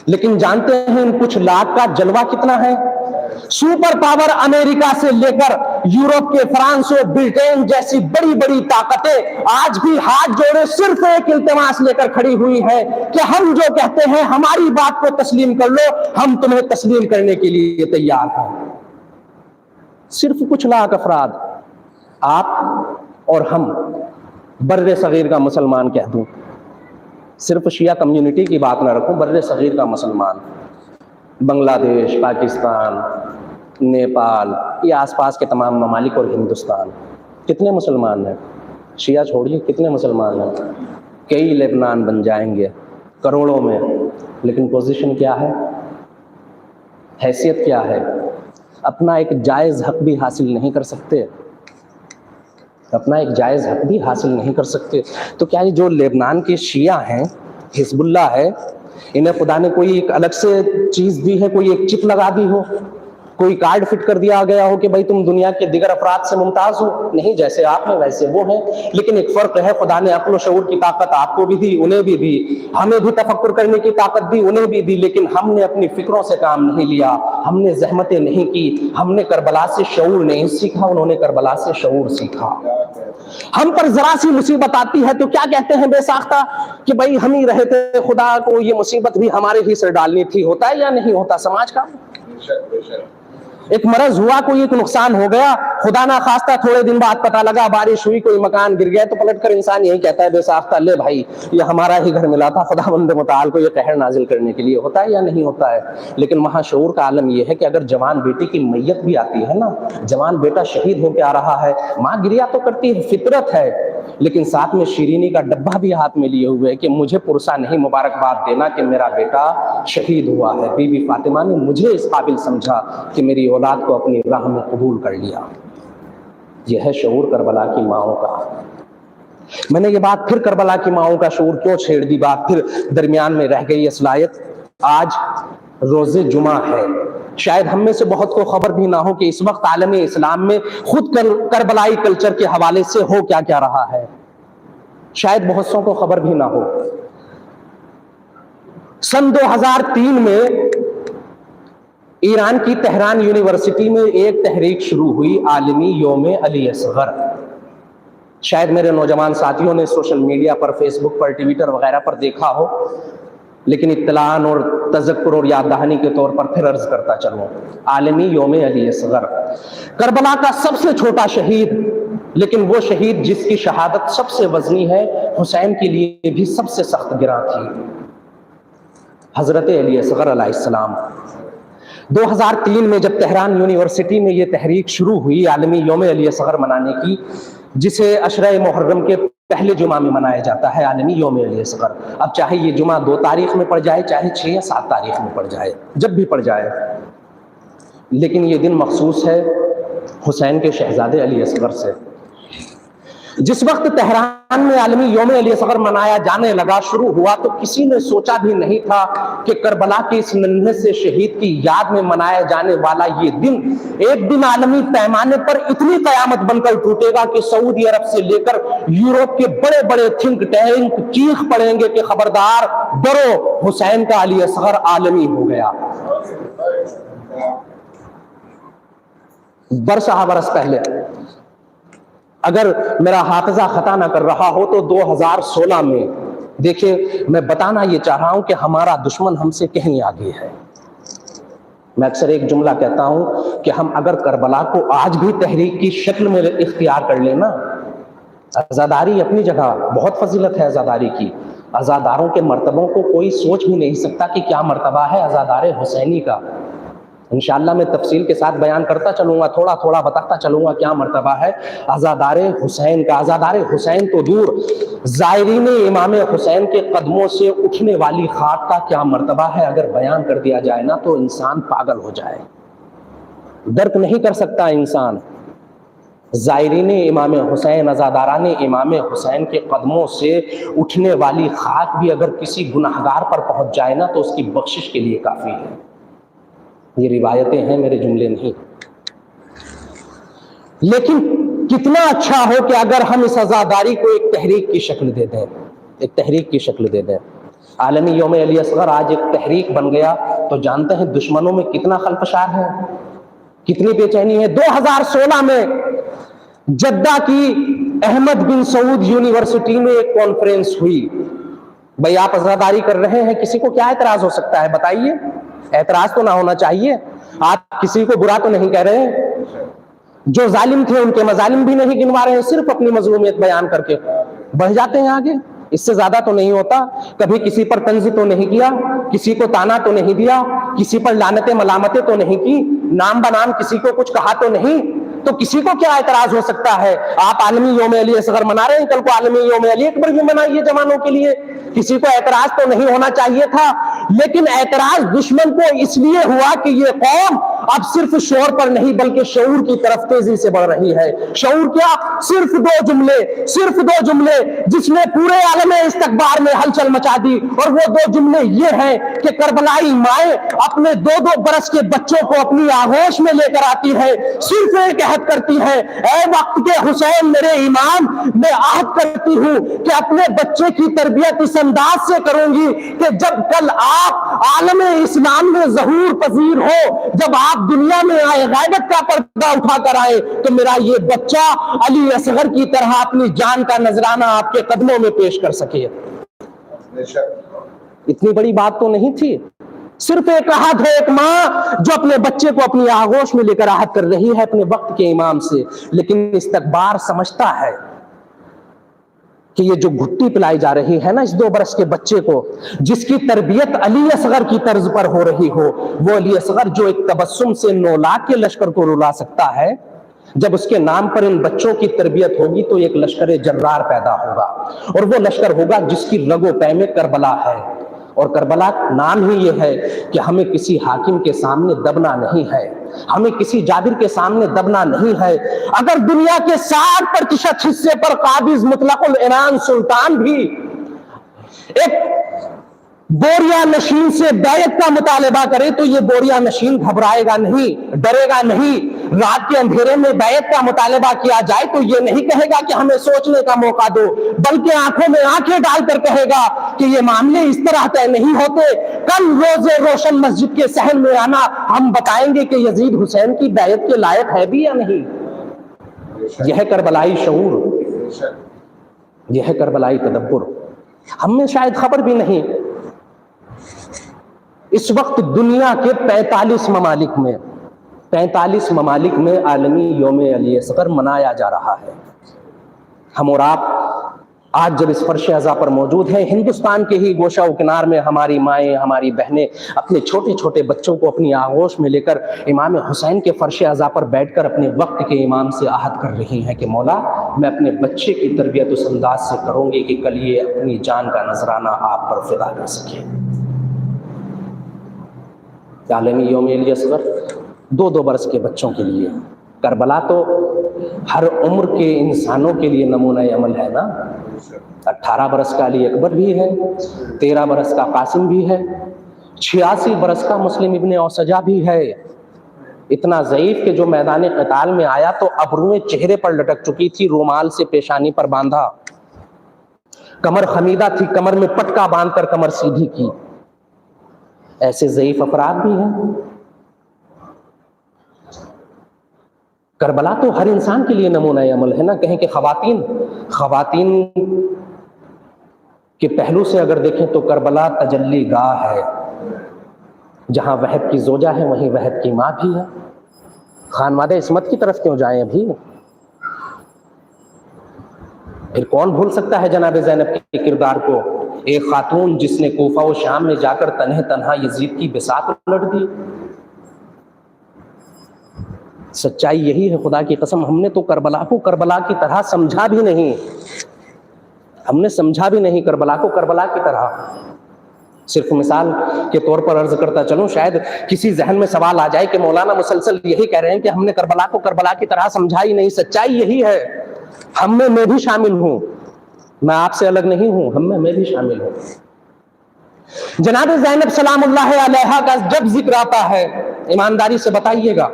لیکن جانتے ہیں ان کچھ لاکھ کا جلوہ کتنا ہے؟ سپر پاور امریکہ سے لے کر یورپ کے فرانس اور برٹین جیسی بڑی بڑی طاقتیں آج بھی ہاتھ جوڑے صرف ایک التماس لے کر کھڑی ہوئی ہے کہ ہم جو کہتے ہیں ہماری بات کو تسلیم کر لو، ہم تمہیں تسلیم کرنے کے لیے تیار ہیں۔ صرف کچھ لاکھ افراد، آپ اور ہم، بر صغیر کا مسلمان کہہ دوں، صرف شیعہ کمیونٹی کی بات نہ رکھوں، بر صغیر کا مسلمان، بنگلہ دیش، پاکستان، نیپال، یہ آس پاس کے تمام ممالک اور ہندوستان، کتنے مسلمان ہیں؟ شیعہ چھوڑیے، کتنے مسلمان ہیں؟ کئی لبنان بن جائیں گے، کروڑوں میں، لیکن پوزیشن کیا ہے؟ حیثیت کیا ہے؟ اپنا ایک جائز حق بھی حاصل نہیں کر سکتے، اپنا ایک جائز حق بھی حاصل نہیں کر سکتے۔ تو کیا یہ جو لبنان کے شیعہ ہیں، حزب اللہ ہے، انہیں خدا نے کوئی ایک الگ سے چیز دی ہے، کوئی ایک چپ لگا دی ہو، کوئی کارڈ فٹ کر دیا گیا ہو کہ بھائی تم دنیا کے دیگر افراد سے ممتاز ہو؟ نہیں، جیسے آپ ہیں ویسے وہ ہیں، لیکن ایک فرق ہے، خدا نے عقل و شعور کی طاقت آپ کو بھی دی، انہیں بھی دی، ہمیں بھی تفکر کرنے کی طاقت دی، انہیں بھی دی، لیکن ہم نے اپنی فکروں سے کام نہیں لیا، ہم نے زحمتیں نہیں کی، ہم نے کربلا سے شعور نہیں سیکھا، انہوں نے کربلا سے شعور سیکھا۔ ہم پر ذرا سی مصیبت آتی ہے تو کیا کہتے ہیں بے ساختہ کہ بھائی ہم ہی رہے تھے، خدا کو یہ مصیبت بھی ہمارے ہی سے ڈالنی تھی۔ ہوتا ہے یا نہیں ہوتا سماج کا؟ ایک مرض ہوا، کوئی ایک نقصان ہو گیا، خدا نہ خواستہ تھوڑے دن بعد پتہ لگا بارش ہوئی، کوئی مکان گر گیا، تو پلٹ کر انسان یہی کہتا ہے بے ساختہ، لے بھائی یہ ہمارا ہی گھر ملا تھا، خداوند متعال کو یہ قہر نازل کرنے کے لیے۔ ہوتا ہے یا نہیں ہوتا ہے؟ لیکن وہاں شعور کا عالم یہ ہے کہ اگر جوان بیٹی کی میت بھی آتی ہے نا، جوان بیٹا شہید ہو کے آ رہا ہے، ماں گریا تو کرتی ہے، فطرت ہے، لیکن ساتھ میں شیرینی کا ڈبہ بھی ہاتھ میں لیے ہوئے کہ مجھے پرسا نہیں مبارکباد دینا کہ میرا بیٹا شہید ہوا ہے۔ بی بی فاطمہ نے مجھے اس قابل سمجھا کہ میری اولاد کو اپنی راہ میں قبول کر لیا۔ یہ ہے شعور کربلا کی ماؤں کا۔ میں نے یہ بات پھر کربلا کی ماؤں کا شعور کیوں چھیڑ دی، بات پھر درمیان میں رہ گئی اصلاحیت۔ آج روز جمعہ ہے، شاید ہم میں سے بہت کو خبر بھی نہ ہو کہ اس وقت عالم اسلام میں خود کربلائی کلچر کے حوالے سے ہو کیا کیا رہا ہے، شاید بہت سو کو خبر بھی نہ ہو۔ سن 2003 میں ایران کی تہران یونیورسٹی میں ایک تحریک شروع ہوئی، عالمی یوم علی اصغر۔ شاید میرے نوجوان ساتھیوں نے سوشل میڈیا پر، فیس بک پر، ٹویٹر وغیرہ پر دیکھا ہو، لیکن اطلاع اور تذکر اور یاد دہانی کے طور پر پھر عرض کرتا چلوں، عالمی یوم علی اصغر، کربلا کا سب سے چھوٹا شہید، لیکن وہ شہید جس کی شہادت سب سے وزنی ہے، حسین کے لیے بھی سب سے سخت گراں تھی، حضرت علی اصغر علیہ السلام۔ 2003 میں جب تہران یونیورسٹی میں یہ تحریک شروع ہوئی عالمی یوم علی اصغر منانے کی، جسے عشرہ محرم کے پہلے جمعہ میں منایا جاتا ہے، عالمی یوم علی اصغر، اب چاہے یہ جمعہ 2 تاریخ میں پڑ جائے، چاہے 6 یا 7 تاریخ میں پڑ جائے، جب بھی پڑ جائے، لیکن یہ دن مخصوص ہے حسین کے شہزادے علی اصغر سے۔ جس وقت تہران میں عالمی یوم علی اصغر منایا جانے لگا، شروع ہوا، تو کسی نے سوچا بھی نہیں تھا کہ کربلا کے اس ننھے سے شہید کی یاد میں منایا جانے والا یہ دن ایک دن عالمی پیمانے پر اتنی قیامت بن کر ٹوٹے گا کہ سعودی عرب سے لے کر یورپ کے بڑے بڑے تھنک ٹینک چیخ پڑیں گے کہ خبردار ڈرو، حسین کا علی اصغر عالمی ہو گیا۔ برسہ برس پہلے، اگر میرا حافظہ خطا نہ کر رہا ہو تو 2016 میں، دیکھیں میں بتانا یہ چاہ رہا ہوں کہ ہمارا دشمن ہم سے کہیں آگے ہے۔ میں اکثر ایک جملہ کہتا ہوں کہ ہم اگر کربلا کو آج بھی تحریک کی شکل میں اختیار کر لیں نا، عزاداری اپنی جگہ بہت فضیلت ہے عزاداری کی. عزاداروں کے مرتبوں کو کوئی سوچ بھی نہیں سکتا کہ کیا مرتبہ ہے عزادار حسینی کا. انشاءاللہ میں تفصیل کے ساتھ بیان کرتا چلوں گا، تھوڑا تھوڑا بتاتا چلوں گا کیا مرتبہ ہے عزادار حسین کا. عزادار حسین تو دور، زائرین امام حسین کے قدموں سے اٹھنے والی خاک کا کیا مرتبہ ہے. اگر بیان کر دیا جائے نا تو انسان پاگل ہو جائے، درک نہیں کر سکتا انسان. زائرین امام حسین، عزاداران امام حسین کے قدموں سے اٹھنے والی خاک بھی اگر کسی گناہگار پر پہنچ جائے نا تو اس کی بخشش کے لیے کافی ہے. یہ روایتیں ہیں، میرے جملے نہیں. لیکن کتنا اچھا ہو کہ اگر ہم اس عزاداری کو ایک تحریک کی شکل دے دیں، ایک تحریک کی شکل دے دیں. عالمی یوم علی اصغر آج ایک تحریک بن گیا تو جانتے ہیں دشمنوں میں کتنا خلفشار ہے، کتنی بے چینی ہے. 2016 میں جدہ کی احمد بن سعود یونیورسٹی میں ایک کانفرنس ہوئی. بھئی آپ عزاداری کر رہے ہیں، کسی کو کیا اعتراض ہو سکتا ہے بتائیے؟ اعتراض تو نہ ہونا چاہیے. آپ کسی کو برا تو نہیں کہہ رہے ہیں. جو ظالم تھے ان کے مظالم بھی نہیں گنوا رہے ہیں، صرف اپنی مظلومیت بیان کر کے بڑھ جاتے ہیں آگے. اس سے زیادہ تو نہیں ہوتا. کبھی کسی پر طنز تو نہیں کیا، کسی کو تانا تو نہیں دیا، کسی پر لعنتیں ملامتیں تو نہیں کی، نام بنام کسی کو کچھ کہا تو نہیں. تو کسی کو کیا اعتراض ہو سکتا ہے؟ آپ عالمی یوم علی اصغر منا رہے ہیں، کل کو عالمی یوم علی اکبر بھی منائیے جوانوں کے لیے. کسی کو اعتراض تو نہیں ہونا چاہیے تھا. لیکن اعتراض دشمن کو اس لیے ہوا کہ یہ قوم اب صرف شعور پر نہیں بلکہ شعور کی طرف تیزی سے بڑھ رہی ہے. شعور کیا؟ صرف دو جملے جس نے پورے عالم استکبار میں ہلچل مچا دی. اور وہ دو جملے یہ ہیں کہ کربلائی مائیں اپنے 2-2 برس کے بچوں کو اپنی آغوش میں لے کر آتی ہے، صرف ایک عہد کرتی ہے، اے وقت کے حسین میرے امام، میں عہد کرتی ہوں کہ اپنے بچے کی تربیت اس انداز سے کروں گی کہ جب کل آپ عالم اسلام میں ظہور پذیر ہو، جب آپ دنیا میں آئے، غیبت کا پردہ اٹھا کر آئے، تو میرا یہ بچہ علی اصغر کی طرح اپنی جان کا نذرانہ آپ کے قدموں میں پیش کر سکے. اتنی بڑی بات تو نہیں تھی. صرف ایک عہد ہے، ایک ماں جو اپنے بچے کو اپنی آغوش میں لے کر عہد کر رہی ہے اپنے وقت کے امام سے. لیکن استکبار سمجھتا ہے کہ یہ جو گھٹی پلائی جا رہی ہے نا اس 2 برس کے بچے کو، جس کی تربیت علی اصغر کی طرز پر ہو رہی ہو، وہ علی اصغر جو ایک تبسم سے 9 لاکھ کے لشکر کو رلا سکتا ہے، جب اس کے نام پر ان بچوں کی تربیت ہوگی تو ایک لشکر جرار پیدا ہوگا. اور وہ لشکر ہوگا جس کی رگ و پے میں کربلا ہے. اور کربلا نام ہی یہ ہے کہ ہمیں کسی حاکم کے سامنے دبنا نہیں ہے، ہمیں کسی جابر کے سامنے دبنا نہیں ہے. اگر دنیا کے 60% حصے پر قابض مطلق العنان سلطان بھی ایک بوریا نشین سے بیعت کا مطالبہ کرے تو یہ بوریا نشین گھبرائے گا نہیں، ڈرے گا نہیں. رات کے اندھیرے میں بیعت کا مطالبہ کیا جائے تو یہ نہیں کہے گا کہ ہمیں سوچنے کا موقع دو، بلکہ آنکھوں میں آنکھیں ڈال کر کہے گا کہ یہ معاملے اس طرح طے نہیں ہوتے. کل روز روشن مسجد کے صحن میں آنا، ہم بتائیں گے کہ یزید حسین کی بیعت کے لائق ہے بھی یا نہیں. یہ ہے کربلائی شعور، یہ ہے کربلائی تدبر. ہم میں شاید خبر بھی نہیں. اس وقت دنیا کے 45 ممالک میں عالمی یوم علی اصغر منایا جا رہا ہے. ہم اور آپ آج جب اس فرش عزا پر موجود ہیں، ہندوستان کے ہی گوشہ و کنار میں ہماری مائیں، ہماری بہنیں اپنے چھوٹے چھوٹے بچوں کو اپنی آغوش میں لے کر امام حسین کے فرش عزا پر بیٹھ کر اپنے وقت کے امام سے عہد کر رہی ہیں کہ مولا میں اپنے بچے کی تربیت اس انداز سے کروں گی کہ کل یہ اپنی جان کا نذرانہ آپ پر فدا کر سکے. عالمی یوم علی اصغر 2 برس کے بچوں کے لیے. کربلا تو ہر عمر کے انسانوں کے لیے نمونہ عمل ہے نا. 18 برس کا علی اکبر بھی ہے، 13 برس کا قاسم بھی ہے، 86 برس کا مسلم ابن اوسجہ بھی ہے. اتنا ضعیف کہ جو میدان قتال میں آیا تو ابرویں چہرے پر لٹک چکی تھی، رومال سے پیشانی پر باندھا، کمر خمیدہ تھی، کمر میں پٹکا باندھ کر کمر سیدھی کی. ایسے ضعیف افراد بھی ہیں. کربلا تو ہر انسان کے لیے نمونہ عمل ہے نا. کہیں کہ خواتین کے پہلو سے اگر دیکھیں تو کربلا تجلی گاہ ہے. جہاں وحد کی زوجہ ہے وہیں وحد کی ماں بھی ہے. خانوادہ عصمت کی طرف کیوں جائیں ابھی؟ پھر کون بھول سکتا ہے جناب زینب کے کردار کو؟ ایک خاتون جس نے کوفہ و شام میں جا کر تنہا یزید کی بساط الٹ دی. سچائی یہی ہے خدا کی قسم. ہم نے تو کربلا کو کربلا کی طرح سمجھا بھی نہیں. ہم نے سمجھا بھی نہیں کربلا کو کربلا کی طرح. صرف مثال کے طور پر عرض کرتا چلوں، شاید کسی ذہن میں سوال آ جائے کہ مولانا مسلسل یہی کہہ رہے ہیں کہ ہم نے کربلا کو کربلا کی طرح سمجھا ہی نہیں. سچائی یہی ہے. ہم میں بھی شامل ہوں. میں آپ سے الگ نہیں ہوں. ہم میں بھی شامل ہوں. جناب زینب سلام اللہ علیہا کا جب ذکر آتا ہے، ایمانداری سے بتائیے گا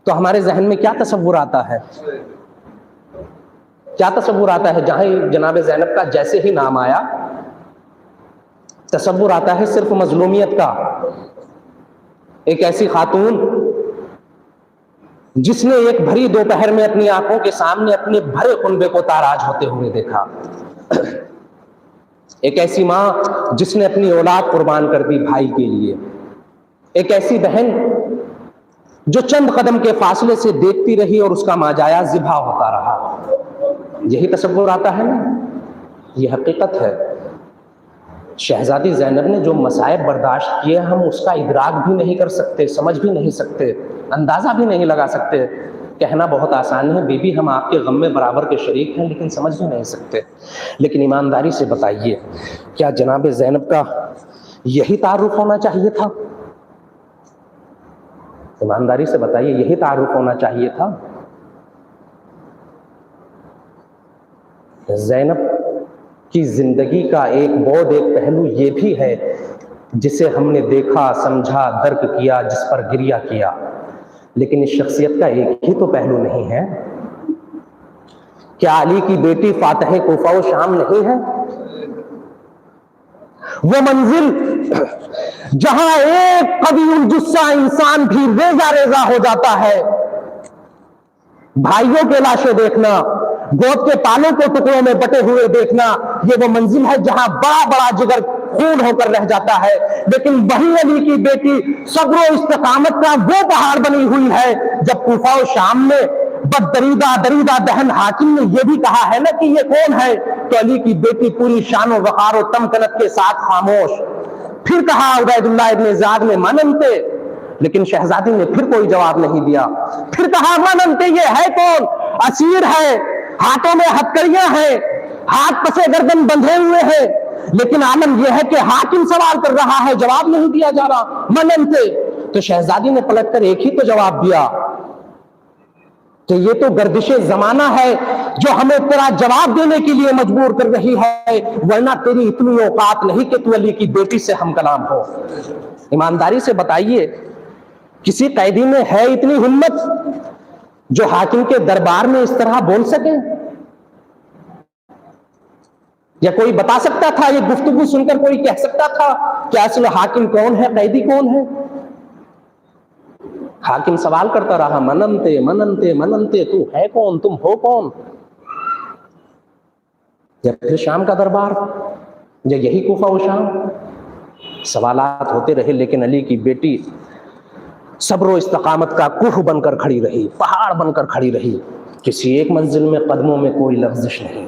تو ہمارے ذہن میں کیا تصور آتا ہے؟ کیا تصور آتا ہے؟ جہاں جناب زینب کا جیسے ہی نام آیا تصور آتا ہے صرف مظلومیت کا. ایک ایسی خاتون جس نے ایک بھری دوپہر میں اپنی آنکھوں کے سامنے اپنے بھرے کنبے کو تاراج ہوتے ہوئے دیکھا. ایک ایسی ماں جس نے اپنی اولاد قربان کر دی بھائی کے لیے. ایک ایسی بہن جو چند قدم کے فاصلے سے دیکھتی رہی اور اس کا ماجایا ذبح ہوتا رہا. یہی تصور آتا ہے نا. یہ حقیقت ہے. شہزادی زینب نے جو مصائب برداشت کیے ہم اس کا ادراک بھی نہیں کر سکتے، سمجھ بھی نہیں سکتے، اندازہ بھی نہیں لگا سکتے. کہنا بہت آسان ہے، بی بی ہم آپ کے غم میں برابر کے شریک ہیں، لیکن سمجھ بھی نہیں سکتے. لیکن ایمانداری سے بتائیے، کیا جناب زینب کا یہی تعارف ہونا چاہیے تھا؟ ایمانداری سے بتائیے، یہی تعارف ہونا چاہیے تھا؟ زینب کی زندگی کا ایک بعد، ایک پہلو یہ بھی ہے جسے ہم نے دیکھا، سمجھا، درک کیا، جس پر گریہ کیا. لیکن اس شخصیت کا ایک ہی تو پہلو نہیں ہے. کیا علی کی بیٹی فاتح کوفہ و شام نہیں ہے؟ وہ منزل جہاں ایک قوی الجثہ انسان بھی ریزہ ریزہ ہو جاتا ہے. بھائیوں کے لاشیں دیکھنا، گود کے پالوں کو ٹکڑوں میں بٹے ہوئے دیکھنا، یہ وہ منزل ہے جہاں بڑا بڑا جگر خون ہو کر رہ جاتا ہے. لیکن وہی علی کی بیٹی صبر و استقامت کا وہ پہاڑ بنی ہوئی ہے. جب کوفہ و شام میں بددریدہ دریدہ دہن حاکم نے یہ بھی کہا ہے نا کہ یہ کون ہے، تو علی کی بیٹی پوری شان و وقار و تمکنت کے ساتھ خاموش. پھر کہا عبید اللہ ابن زیاد نے من انتے، لیکن شہزادی نے پھر کوئی جواب نہیں دیا. پھر کہا من انتے، یہ ہے کون؟ اسیر ہے، ہاتھوں میں ہتکڑیاں ہیں، ہاتھ پسے گردن بندھے ہوئے ہیں، لیکن عالم یہ ہے کہ حاکم سوال کر رہا ہے، جواب نہیں دیا جا رہا. من انتے. تو شہزادی نے پلٹ کر ایک ہی تو جواب دیا کہ یہ تو گردش زمانہ ہے جو ہمیں تیرا جواب دینے کے لیے مجبور کر رہی ہے، ورنہ تیری اتنی اوقات نہیں کہ تو علی کی بیٹی سے ہم کلام ہو. ایمانداری سے بتائیے، کسی قیدی میں ہے اتنی ہمت جو حاکم کے دربار میں اس طرح بول سکے؟ یا کوئی بتا سکتا تھا؟ یہ گفتگو سن کر کوئی کہہ سکتا تھا کہ اصل حاکم کون ہے، قیدی کون ہے؟ حاکم سوال کرتا رہا، مننتے مننتے مننتے، تو ہے کون، تم ہو کون؟ یا پھر شام کا دربار، یا یہی کوفہ و شام؟ سوالات ہوتے رہے، لیکن علی کی بیٹی صبر و استقامت کا کوہ بن کر کھڑی رہی، پہاڑ بن کر کھڑی رہی. کسی ایک منزل میں قدموں میں کوئی لغزش نہیں.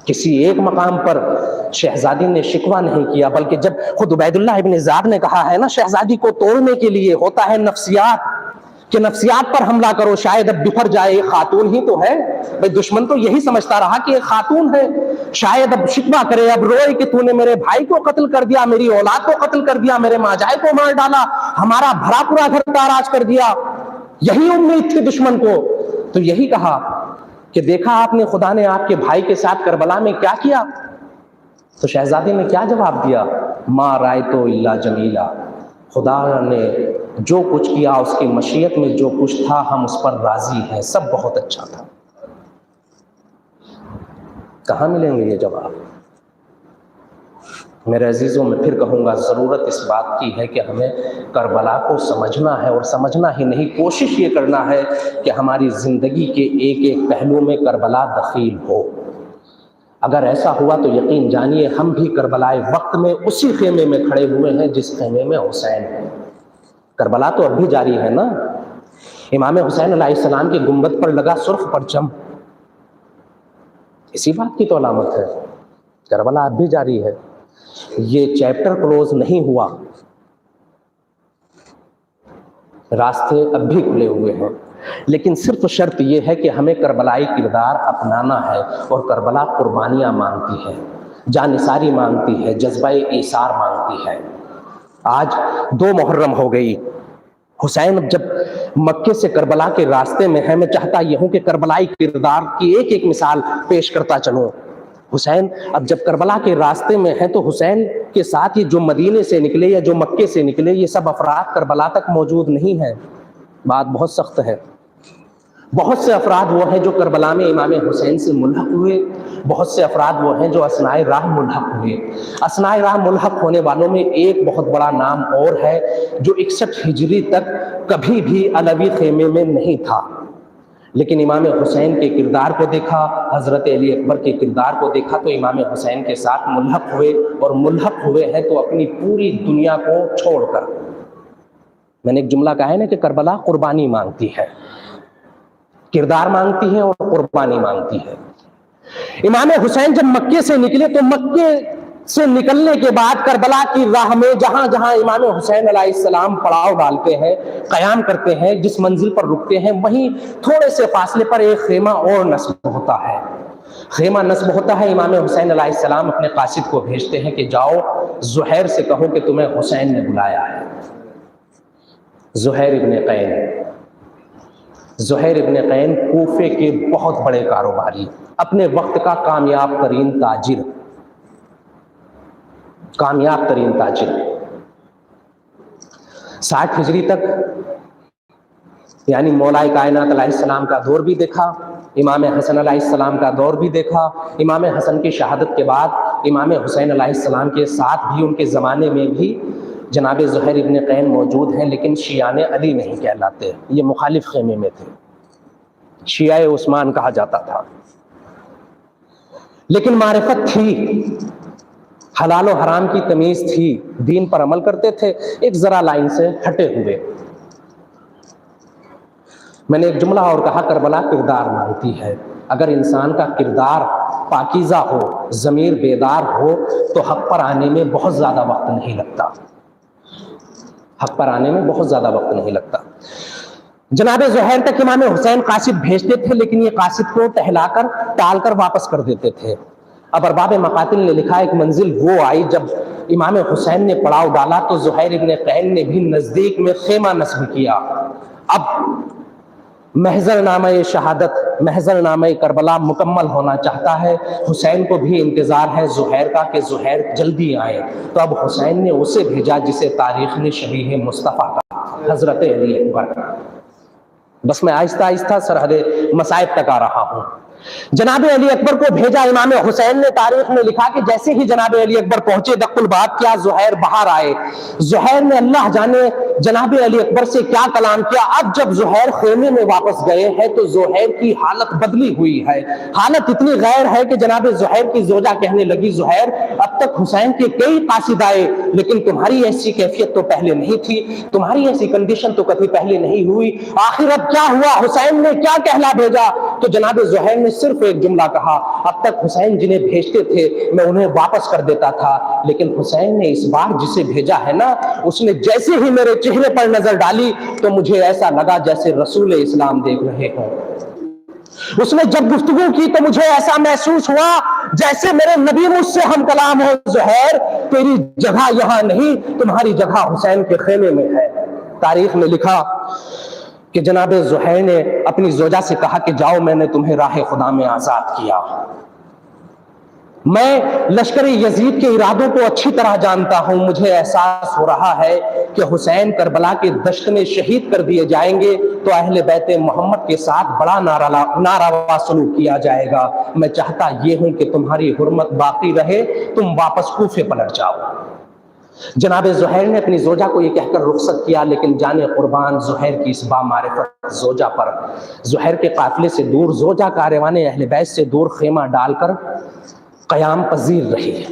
کسی ایک مقام پر شہزادی نے شکوہ نہیں کیا، بلکہ جب خود عبید اللہ ابن زیاد نے کہا ہے نا شہزادی کو توڑنے کے لیے ہوتا ہے نفسیات، کہ نفسیات پر حملہ کرو، شاید اب بفر جائے، ایک خاتون ہی تو ہے. بھئی دشمن تو یہی سمجھتا رہا کہ ایک خاتون ہے، شاید اب شکوہ کرے، اب روئے کہ تو نے میرے بھائی کو قتل کر دیا، میری اولاد کو قتل کر دیا، میرے ماجائے کو مار ڈالا، ہمارا بھرا پورا گھر تاراج کر دیا. یہی امید تھی دشمن کو. تو یہی کہا کہ دیکھا آپ نے خدا نے آپ کے بھائی کے ساتھ کربلا میں کیا کیا؟ تو شہزادی نے کیا جواب دیا؟ ما رائتو الا جمیلا. خدا نے جو کچھ کیا اس کی مشیت میں جو کچھ تھا ہم اس پر راضی ہیں، سب بہت اچھا تھا. کہاں ملیں گے یہ جواب؟ میرے عزیزوں، میں پھر کہوں گا، ضرورت اس بات کی ہے کہ ہمیں کربلا کو سمجھنا ہے، اور سمجھنا ہی نہیں، کوشش یہ کرنا ہے کہ ہماری زندگی کے ایک ایک پہلو میں کربلا دخیل ہو. اگر ایسا ہوا تو یقین جانیے ہم بھی کربلائے وقت میں اسی خیمے میں کھڑے ہوئے ہیں جس خیمے میں حسین ہے. کربلا تو اب بھی جاری ہے نا. امام حسین علیہ السلام کے گنبد پر لگا سرخ پرچم اسی بات کی تو علامت ہے. کربلا اب بھی جاری ہے، یہ چیپٹر کلوز نہیں ہوا، راستے اب بھی کھلے ہوئے ہیں. لیکن صرف شرط یہ ہے کہ ہمیں کربلائی کردار اپنانا ہے، اور کربلا قربانیاں مانگتی ہے، جانثاری مانگتی ہے، جذبہ ایثار مانگتی ہے. آج 2 محرم ہو گئی. حسین جب مکے سے کربلا کے راستے میں ہے، میں چاہتا یہ ہوں کہ کربلائی کردار کی ایک ایک مثال پیش کرتا چلوں. حسین اب جب کربلا کے راستے میں ہے تو حسین کے ساتھ یہ جو مدینے سے نکلے یا جو مکے سے نکلے، یہ سب افراد کربلا تک موجود نہیں ہیں. بات بہت سخت ہے. بہت سے افراد وہ ہیں جو کربلا میں امام حسین سے ملحق ہوئے، بہت سے افراد وہ ہیں جو اثناء راہ ملحق ہوئے. اثناء راہ ملحق ہونے والوں میں ایک بہت بڑا نام اور ہے جو 61 ہجری تک کبھی بھی علوی خیمے میں نہیں تھا، لیکن امام حسین کے کردار کو دیکھا، حضرت علی اکبر کے کردار کو دیکھا تو امام حسین کے ساتھ ملحق ہوئے، اور ملحق ہوئے ہیں تو اپنی پوری دنیا کو چھوڑ کر. میں نے ایک جملہ کہا ہے نا کہ کربلا قربانی مانگتی ہے، کردار مانگتی ہے اور قربانی مانگتی ہے. امام حسین جب مکے سے نکلے تو مکے سے نکلنے کے بعد کربلا کی راہ میں جہاں جہاں امام حسین علیہ السلام پڑاؤ ڈالتے ہیں، قیام کرتے ہیں، جس منزل پر رکتے ہیں، وہیں تھوڑے سے فاصلے پر ایک خیمہ اور نصب ہوتا ہے. خیمہ نصب ہوتا ہے. امام حسین علیہ السلام اپنے قاصد کو بھیجتے ہیں کہ جاؤ زہیر سے کہو کہ تمہیں حسین نے بلایا ہے. زہیر ابن قین، زہیر ابن قین کوفے کے بہت بڑے کاروباری، اپنے وقت کا کامیاب ترین تاجر، کامیاب ترین تاجر. 60 ہجری تک یعنی مولا کائنات علیہ السلام کا دور بھی دیکھا، امام حسن علیہ السلام کا دور بھی دیکھا. امام حسن کی شہادت کے بعد امام حسین علیہ السلام کے ساتھ بھی ان کے زمانے میں بھی جناب زہیر ابن قین موجود ہیں، لیکن شیعان علی نہیں کہلاتے، یہ مخالف خیمے میں تھے، شیعہ عثمان کہا جاتا تھا. لیکن معرفت تھی، حلال و حرام کی تمیز تھی، دین پر عمل کرتے تھے، ایک ذرا لائن سے ہٹے ہوئے. میں نے ایک جملہ اور کہا، کربلا کردار مانگتی ہے. اگر انسان کا کردار پاکیزہ ہو، ضمیر بیدار ہو، تو حق پر آنے میں بہت زیادہ وقت نہیں لگتا، حق پر آنے میں بہت زیادہ وقت نہیں لگتا. جناب زہیر تک امام حسین قاصد بھیجتے تھے، لیکن یہ قاصد کو ٹہلا کر ٹال کر واپس کر دیتے تھے. اب ارباب مقاتل نے لکھا ایک منزل وہ آئی جب امام حسین نے پڑاؤ ڈالا تو زہیر ابن قین نے بھی نزدیک میں خیمہ نصب کیا. اب محضر نامہ شہادت، محضر نامہ کربلا مکمل ہونا چاہتا ہے. حسین کو بھی انتظار ہے زہیر کا کہ زہیر جلدی آئے. تو اب حسین نے اسے بھیجا جسے تاریخ نے شبیہ مصطفیٰ کہا، حضرت علی اکبر. بس میں آہستہ آہستہ سرحد مصائب تک آ رہا ہوں. جناب علی اکبر کو بھیجا. امام حسین نے تاریخ میں لکھا کہ جیسے ہی جناب علی اکبر پہنچے دق الباب کیا، زہیر باہر آئے. زہیر نے اللہ جانے جناب علی اکبر سے کیا کلام کیا. اب جب زہیر خیمے میں واپس گئے ہیں تو زہیر کی حالت بدلی ہوئی ہے، حالت اتنی غیر ہے کہ جناب زہیر کی زوجہ کہنے لگی، زہیر اب تک حسین کے کئی قاصد آئے لیکن تمہاری ایسی کیفیت تو پہلے نہیں تھی، تمہاری ایسی کنڈیشن تو کبھی پہلے نہیں ہوئی، آخر اب کیا ہوا، حسین نے کیا کہلا بھیجا؟ تو جناب زہیر نے صرف ایک جملہ کہا، اب تک حسین جنہیں بھیجتے تھے میں انہیں واپس کر دیتا تھا، لیکن حسین نے اس بار جسے بھیجا ہے نا، اس نے جیسے ہی میرے چہرے پر نظر ڈالی تو مجھے ایسا لگا جیسے رسول اسلام دیکھ رہے ہوں. اس نے جب گفتگو کی تو مجھے ایسا محسوس ہوا جیسے میرے نبی مجھ سے ہم کلام ہو. زہیر تیری جگہ یہاں نہیں، تمہاری جگہ حسین کے خیمے میں ہے. تاریخ میں لکھا کہ جناب زہیر نے اپنی زوجہ سے کہا کہ جاؤ، میں نے تمہیں راہ خدا میں آزاد کیا. میں لشکر یزید کے ارادوں کو اچھی طرح جانتا ہوں. مجھے احساس ہو رہا ہے کہ حسین کربلا کے دشت میں شہید کر دیے جائیں گے تو اہل بیت محمد کے ساتھ بڑا ناروا سلوک کیا جائے گا. میں چاہتا یہ ہوں کہ تمہاری حرمت باقی رہے، تم واپس کوفے پلٹ جاؤ. جناب زہیر نے اپنی زوجہ کو یہ کہہ کر رخصت کیا، لیکن جانے قربان زہیر کی اس بامعرفت زوجہ پر. زہیر کے قافلے سے دور، زوجہ کاروان اہل بیت سے دور خیمہ ڈال کر قیام پذیر رہی.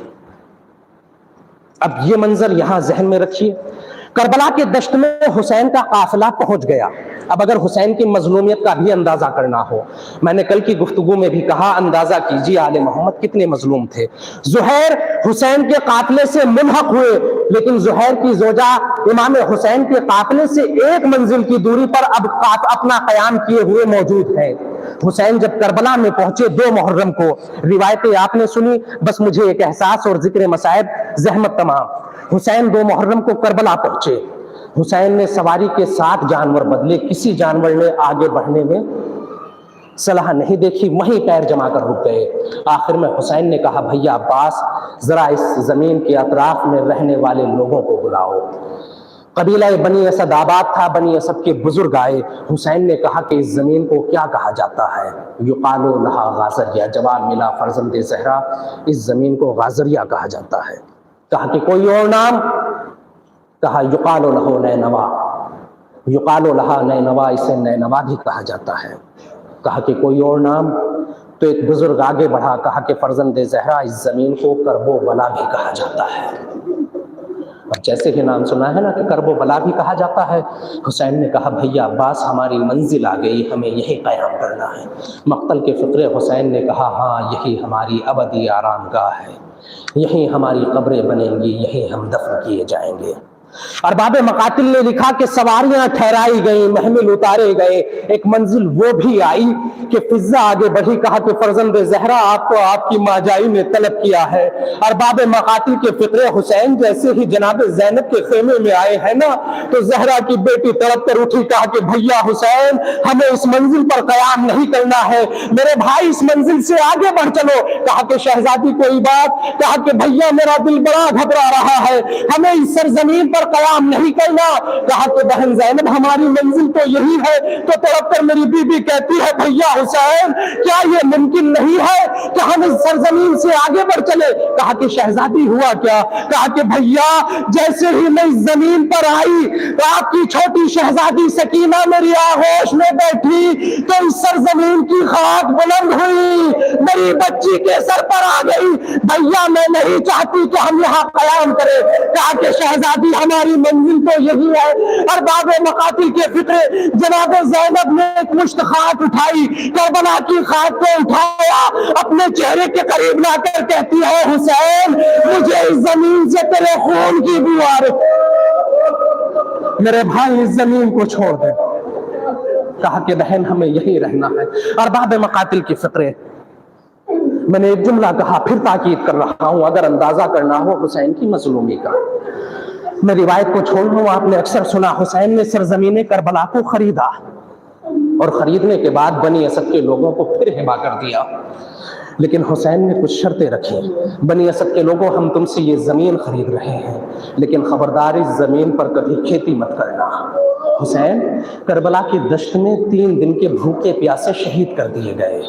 اب یہ منظر یہاں ذہن میں رکھیے. کربلا کے دشت میں حسین کا قافلہ پہنچ گیا. اب اگر حسین کی مظلومیت کا بھی اندازہ کرنا ہو، میں نے کل کی گفتگو میں بھی کہا اندازہ کیجیے آل محمد کتنے مظلوم تھے. زہیر حسین کے قافلے سے ملحق ہوئے، لیکن زہیر کی زوجہ امام حسین کے قافلے سے ایک منزل کی دوری پر اب اپنا قیام کیے ہوئے موجود ہے. حسین جب کربلا میں پہنچے 2 محرم کو، روایتیں آپ نے سنی، بس مجھے ایک احساس اور ذکر مصائب زحمت تمام. حسین 2 محرم کو کربلا پہنچے. حسین نے سواری کے 7 جانور بدلے، کسی جانور نے آگے بڑھنے میں صلاح نہیں دیکھی، وہیں پیر جما کر رک گئے. آخر میں حسین نے کہا بھیا عباس ذرا اس زمین کے اطراف میں رہنے والے لوگوں کو بلاؤ. قبیلہ بنی اسد آباد تھا، بنی اسد کے بزرگ آئے. حسین نے کہا کہ اس زمین کو کیا کہا جاتا ہے؟ یقال لہا غازریہ. جواب ملا فرزند زہرا اس زمین کو غازریہ کہا جاتا ہے. کہا کہ کوئی اور نام؟ کہا یقال لہو نینوا. یقال لہا نینوا، اسے نینوا بھی کہا جاتا ہے. کہا کہ کوئی اور نام؟ تو ایک بزرگ آگے بڑھا، کہا کہ فرزند زہرا اس زمین کو کرب و بلا بھی کہا جاتا ہے. اب جیسے ہی نام سنا ہے نا کہ کرب و بلا بھی کہا جاتا ہے، حسین نے کہا بھیا عباس ہماری منزل آ گئی، ہمیں یہی قیام کرنا ہے. مقتل کے فقرے حسین نے کہا ہاں یہی ہماری ابدی آرام گاہ ہے، یہی ہماری قبریں بنیں گی، یہی ہم دفن کیے جائیں گے. ارباب مقاتل نے لکھا کہ سواریاں ٹھہرائی گئیں، محمل اتارے گئے. ایک منزل وہ بھی آئی کہ فضا آگے بڑھی، کہا کہ فرزند زہرا آپ کو آپ کی ماجائی نے طلب کیا ہے. ارباب مقاتل کے فقرے حسین جیسے ہی جناب زینب کے خیمے میں آئے ہیں نا تو زہرا کی بیٹی تڑپ کر اٹھی، کہا کہ بھیا حسین ہمیں اس منزل پر قیام نہیں کرنا ہے، میرے بھائی اس منزل سے آگے بڑھ چلو. کہا کہ شہزادی کوئی بات؟ کہا کہ بھیا میرا دل بڑا گھبرا رہا ہے، ہمیں اس سرزمین پر قیام نہیں کرنا. کہا کہ بہن زینب ہماری منزل تو یہی ہے. تو تڑپ کر میری بی بی کہتی ہے بھیا حسین کیا یہ ممکن نہیں ہے کہ ہم اس سرزمین سے آگے بڑھ چلے؟ کہا کہ شہزادی ہوا کیا؟ کہا کہ بھیا جیسے ہی میں اس زمین پر آئی تو آپ کی چھوٹی شہزادی سکینہ میری آغوش میں بیٹھی تو اس سرزمین کی خاک بلند ہوئی، میری بچی کے سر پر آ گئی. بھیا میں نہیں چاہتی کہ ہم یہاں قیام کریں. کہا کہ شہزادی ہماری منزل تو یہی ہے. ارباب مقاتل کے فقرے جناب زینب نے ایک مشت خاک اٹھائی، کربلا کی خاک کو اٹھایا، اپنے چہرے کے قریب لا کر کہتی ہے حسین مجھے اس زمین سے تیرے خون کی بو آ رہی، میرے بھائی اس زمین کو چھوڑ دے. کہا کہ بہن ہمیں یہی رہنا ہے. ارباب مقاتل کے فقرے میں نے ایک جملہ کہا پھر تاکید کر رہا ہوں، اگر اندازہ کرنا ہو حسین کی مظلومی کا. میں روایت کو چھوڑ دوں، آپ نے اکثر سنا حسین نے سرزمین کربلا کو خریدا اور خریدنے کے بعد بنی اسد کے لوگوں کو پھر ہبا کر دیا. لیکن حسین نے کچھ شرطیں رکھی. بنی اسد کے لوگوں ہم تم سے یہ زمین خرید رہے ہیں لیکن خبردار اس زمین پر کبھی کھیتی مت کرنا. حسین کربلا کی دشت میں 3 دن کے بھوکے پیاسے شہید کر دیے گئے.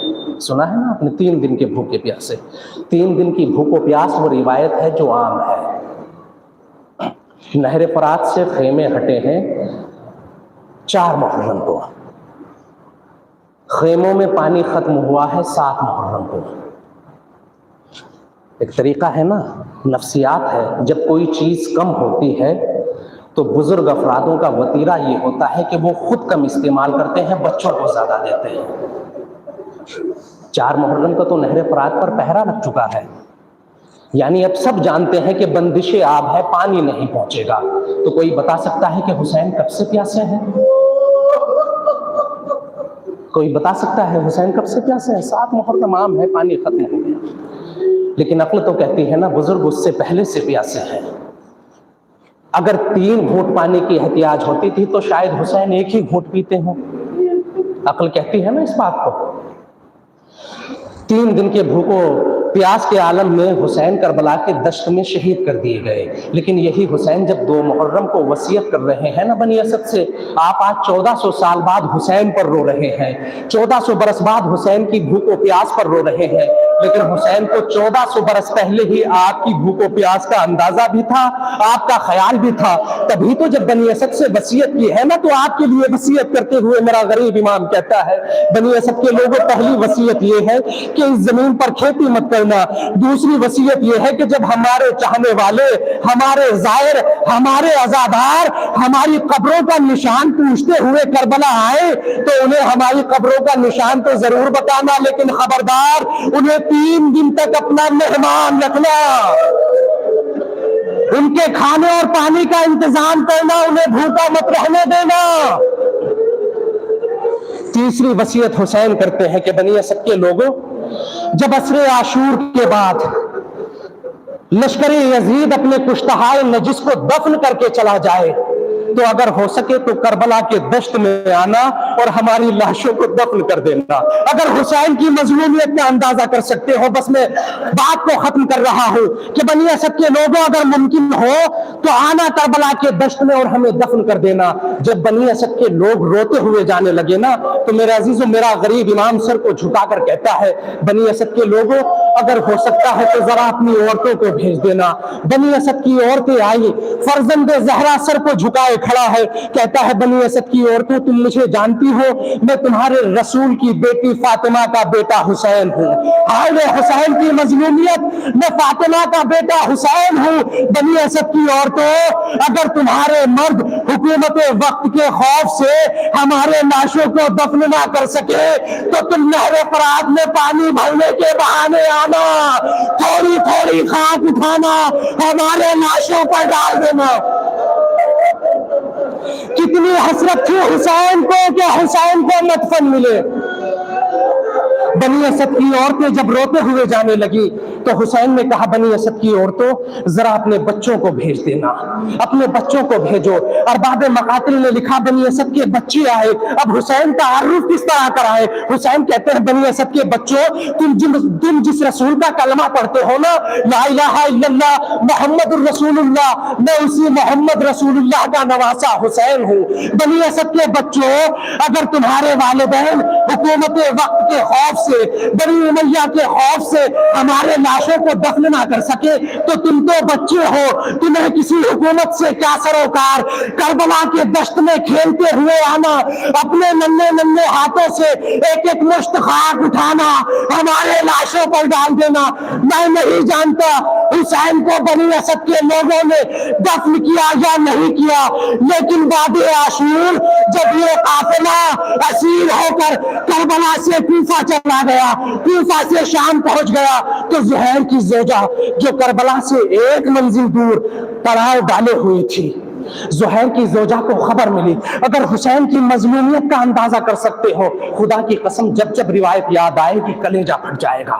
سنا ہے نا آپ نے 3 دن کے بھوکے پیاسے. 3 دن کی بھوک و پیاس وہ روایت ہے جو عام ہے. نہر فرات سے خیمے ہٹے ہیں 4 محرم کو، خیموں میں پانی ختم ہوا ہے 7 محرم کو. ایک طریقہ ہے نا، نفسیات ہے، جب کوئی چیز کم ہوتی ہے تو بزرگ افرادوں کا وتیرہ یہ ہوتا ہے کہ وہ خود کم استعمال کرتے ہیں، بچوں کو زیادہ دیتے ہیں. 4 محرم کا تو نہر فرات پر پہرا لگ چکا ہے، یعنی اب سب جانتے ہیں کہ بندش آب ہے، پانی نہیں پہنچے گا. تو کوئی بتا سکتا ہے کہ حسین کب سے پیاسے ہیں؟ کوئی بتا سکتا ہے حسین کب سے پیاسے ہیں؟ 7 محرم عام ہے، پانی ختم ہو گیا. لیکن عقل تو کہتی ہے نا بزرگ اس سے پہلے سے پیاسے ہیں. اگر 3 گھونٹ پانی کی احتیاج ہوتی تھی تو شاید حسین 1 ہی گھونٹ پیتے ہوں. عقل کہتی ہے نا اس بات کو. 3 دن کے بھوکو پیاس کے عالم میں حسین کربلا کے دشت میں شہید کر دیے گئے. لیکن یہی حسین جب 2 محرم کو وصیت کر رہے ہیں نا بنی اسد سے، آپ آج 1400 سال بعد حسین پر رو رہے ہیں، 1400 برس بعد حسین کی بھوک و پیاس پر رو رہے ہیں. لیکن حسین کو 1400 برس پہلے ہی آپ کی بھوک و پیاس کا اندازہ بھی تھا، آپ کا خیال بھی تھا. تبھی تو جب بنی اسد سے وصیت کی ہے نا تو آپ کے لیے وصیت کرتے ہوئے میرا غریب امام کہتا ہے بنی اسد کے لوگوں پہلی وصیت یہ ہے کہ اس زمین پر کھیتی مت کرنا۔ دوسری وصیت یہ ہے کہ جب ہمارے چاہنے والے، ہمارے زائر، ہمارے عزادار ہماری قبروں کا نشان پوچھتے ہوئے کربلا آئے تو انہیں ہماری قبروں کا نشان تو ضرور بتانا، لیکن خبردار انہیں 3 دن تک اپنا مہمان رکھنا، ان کے کھانے اور پانی کا انتظام کرنا، انہیں بھوکا مت رہنے دینا۔ تیسری وصیت حسین کرتے ہیں کہ بنی اسد کے لوگوں، جب عصر عاشور کے بعد لشکر یزید اپنے کشتہائے نجس کو دفن کر کے چلا جائے تو اگر ہو سکے تو کربلا کے دشت میں آنا اور ہماری لاشوں کو دفن کر دینا۔ اگر حسین کی مظلومیت کا اندازہ کر سکتے ہو، بس میں بات کو ختم کر رہا ہوں کہ بنی اسد کے لوگوں اگر ممکن ہو تو آنا کربلا کے دشت میں اور ہمیں دفن کر دینا۔ جب بنی اسد کے لوگ روتے ہوئے جانے لگے نا تو میرے عزیزوں، میرا غریب امام سر کو جھکا کر کہتا ہے بنی اسد کے لوگوں اگر ہو سکتا ہے تو ذرا اپنی عورتوں کو بھیج دینا۔ بنی اسد کی عورتیں آئی، فرزند زہرا سر کو جھکائے کھڑا ہے، کہتا ہے بنی اسد کی عورتوں تم مجھے جانتی ہو، میں تمہارے رسول کی بیٹی فاطمہ کا بیٹا حسین ہوں۔ ہائے میں حسین کی مظلومیت، میں فاطمہ کا بیٹا حسین ہوں۔ بنی اسد کی عورتوں اگر تمہارے مرد حکومت وقت کے خوف سے ہمارے لاشوں کو دفن نہ کر سکے تو تم نہر فرات میں پانی بھرنے کے بہانے آنا، تھوڑی تھوڑی خاک اٹھانا، ہمارے لاشوں پر ڈال دینا۔ کتنی حسرت تھی حسین کو کہ حسین کو مدفن ملے۔ بنی اسد کی عورتیں جب روتے ہوئے جانے لگی تو حسین نے کہا بنی اسد کی عورتوں ذرا اپنے بچوں کو بھیج دینا، اپنے بچوں کو بھیجو۔ ارباب مقاتل نے لکھا بنی اسد کے بچے آئے، اب حسین تعارف کس طرح کرائے؟ حسین کہتے ہیں بنی اسد کے بچوں تم جس رسول کا کلمہ پڑھتے ہو نا، لا الہ الا اللہ محمد الرسول اللہ، میں اسی محمد رسول اللہ کا نواسا حسین ہوں۔ بنی اسد کے بچوں اگر تمہارے والدین حکومت وقت کے خوف سے، بنی امیہ کے خوف سے ہمارے لاشوں کو دفن نہ کر سکے تو تم تو بچے ہو، تمہیں کسی حکومت سے کیا سروکار؟ کربلا کے دشت میں کھیلتے ہوئے آنا، اپنے ننھے ننھے ہاتھوں سے ایک ایک مشت خاک اٹھانا، ہمارے لاشوں پر ڈال دینا۔ میں نہیں جانتا حسین کو بنی اسد کے لوگوں نے دفن کیا یا نہیں کیا، لیکن بعد عاشور جب یہ قافلہ اسیر ہو کر کربلا سے کوفہ چلا گیا، کوفہ سے شام پہنچ گیا تو زہیر کی زوجہ جو کربلا سے 1 منزل دور پڑاؤ ڈالے ہوئی تھی، زہیر کی زوجہ کو خبر ملی۔ اگر حسین کی مظلومیت کا اندازہ کر سکتے ہو، خدا کی قسم جب جب روایت یاد آئے گی کلیجہ پھٹ جائے گا۔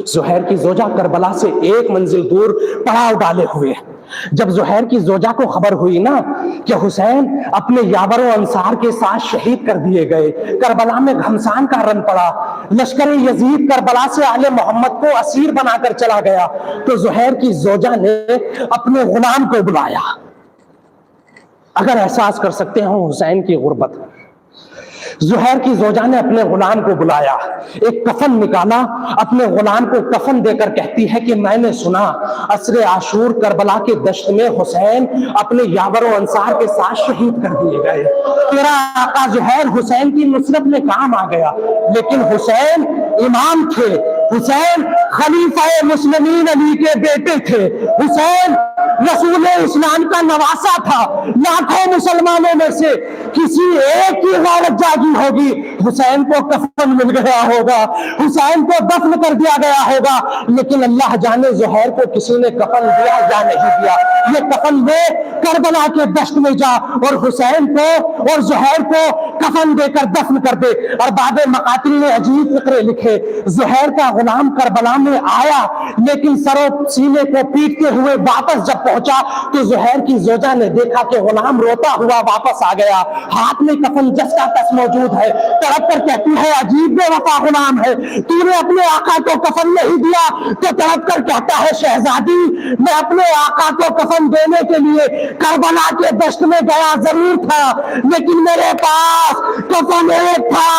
زہیر کی زوجہ کربلا سے 1 منزل دور پڑاؤ ڈالے ہوئے، جب زہیر کی زوجہ کو خبر ہوئی نا کہ حسین اپنے یاور و انصار کے ساتھ شہید کر دیے گئے، کربلا میں گھمسان کا رن پڑا، لشکر یزید کربلا سے آل محمد کو اسیر بنا کر چلا گیا، تو زہیر کی زوجہ نے اپنے غلام کو بلایا۔ اگر احساس کر سکتے ہوں حسین کی غربت، زہیر کی زوجہ نے اپنے غلام کو بلایا، ایک کفن نکالا، اپنے غلام کو کفن دے کر کہتی ہے کہ میں نے سنا عصر عاشور کربلا کے دشت میں حسین اپنے یاور و انصار کے ساتھ شہید کر دیے گئے، تیرا آقا زہیر حسین کی نصرت میں کام آ گیا۔ لیکن حسین امام تھے، حسین خلیفہ مسلمین علی کے بیٹے تھے، حسین رسول اسلام کا نواسا تھا، لاکھوں مسلمانوں میں سے کسی ایک کی غیرت جاگی ہوگی، حسین کو کفن مل گیا ہوگا، حسین کو دفن کر دیا گیا ہوگا، لیکن اللہ جانے زہیر کو کسی نے کفن دیا یا نہیں دیا۔ یہ کفن لے کربلا کے دشت میں جا اور حسین کو اور زہیر کو کفن دے کر دفن کر دے۔ اور باب مقاتل نے عجیب فقرے لکھے، زہیر کا غلام کربلا میں آیا لیکن سر و سینے کو پیٹتے ہوئے واپس جب پہنچا تو زہیر کی زوجہ نے دیکھا کہ غلام روتا ہوا واپس آ گیا، ہاتھ میں کفن جس کا تس موجود ہے، تڑپ کر کہتی ہے عجیب بے وفا غلام ہے، تو نے اپنے آقا کو کفن نہیں دیا؟ تو تڑپ کر کہتا ہے شہزادی میں اپنے آقا کو کفن دینے کے لیے کربلا کے دشت میں گیا ضرور تھا، لیکن میرے پاس کفن ایک تھا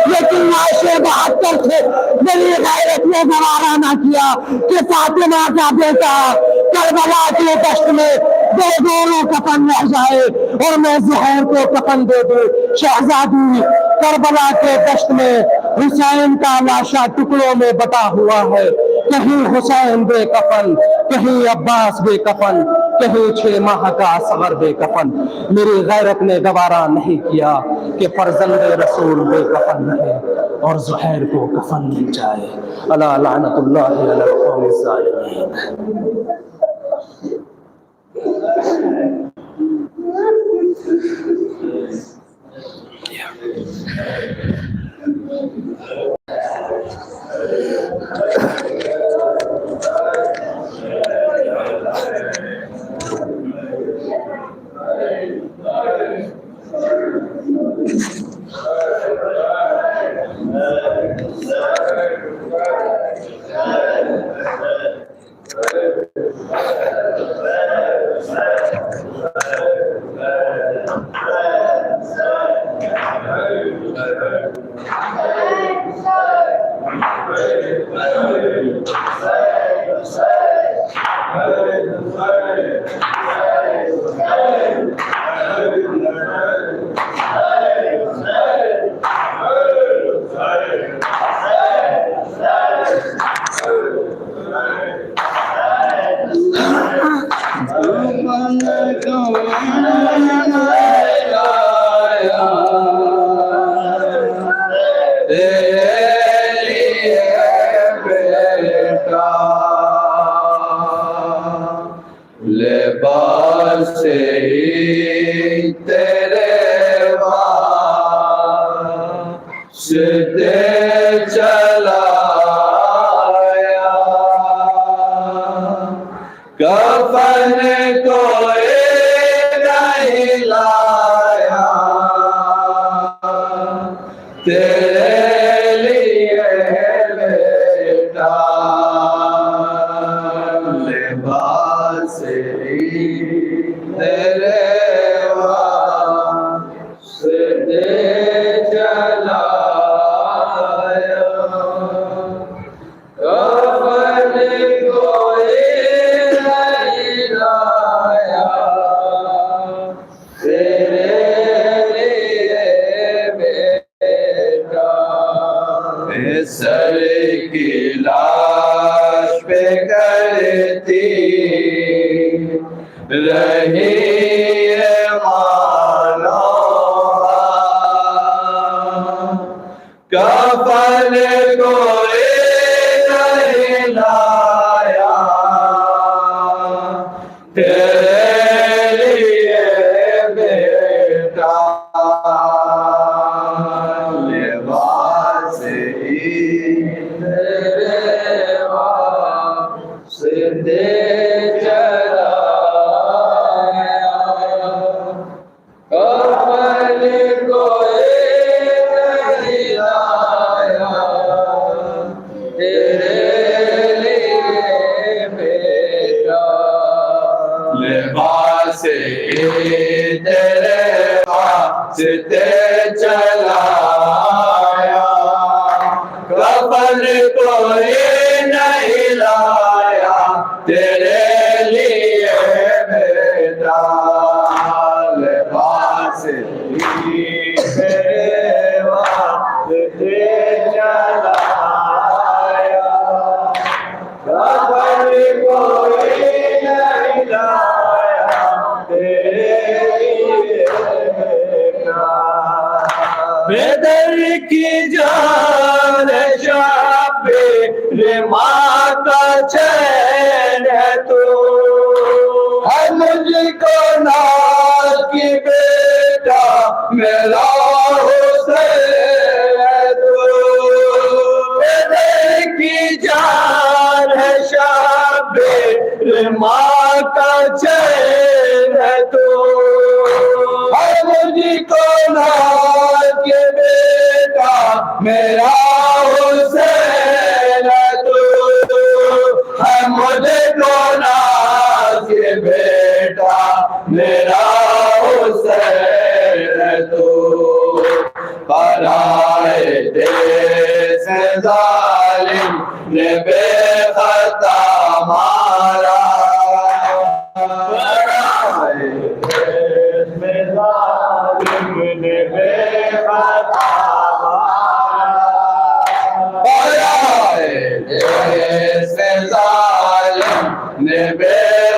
لیکن لاشیں 72 تھے۔ میری غیرت نے گوارا نہ کیا کہ فاطمہ کا بیٹا کربلا کے دشت میں دونوں کفن رہ جائے اور میں زہیر کو کفن دے دوں۔ شہزادی کربلا کے دشت میں حسین کا لاشا ٹکڑوں میں بٹا ہوا ہے، کہیں حسین بے کفن، کہیں عباس بے کفن، کہیں 6 ماہ کا اصغر بے کفن۔ میری غیرت نے گوارا نہیں کیا کہ فرزند رسول بے کفن رہے اور زہیر کو کفن مل جائے۔ الا لعنت اللہ علی القوم الظالمین۔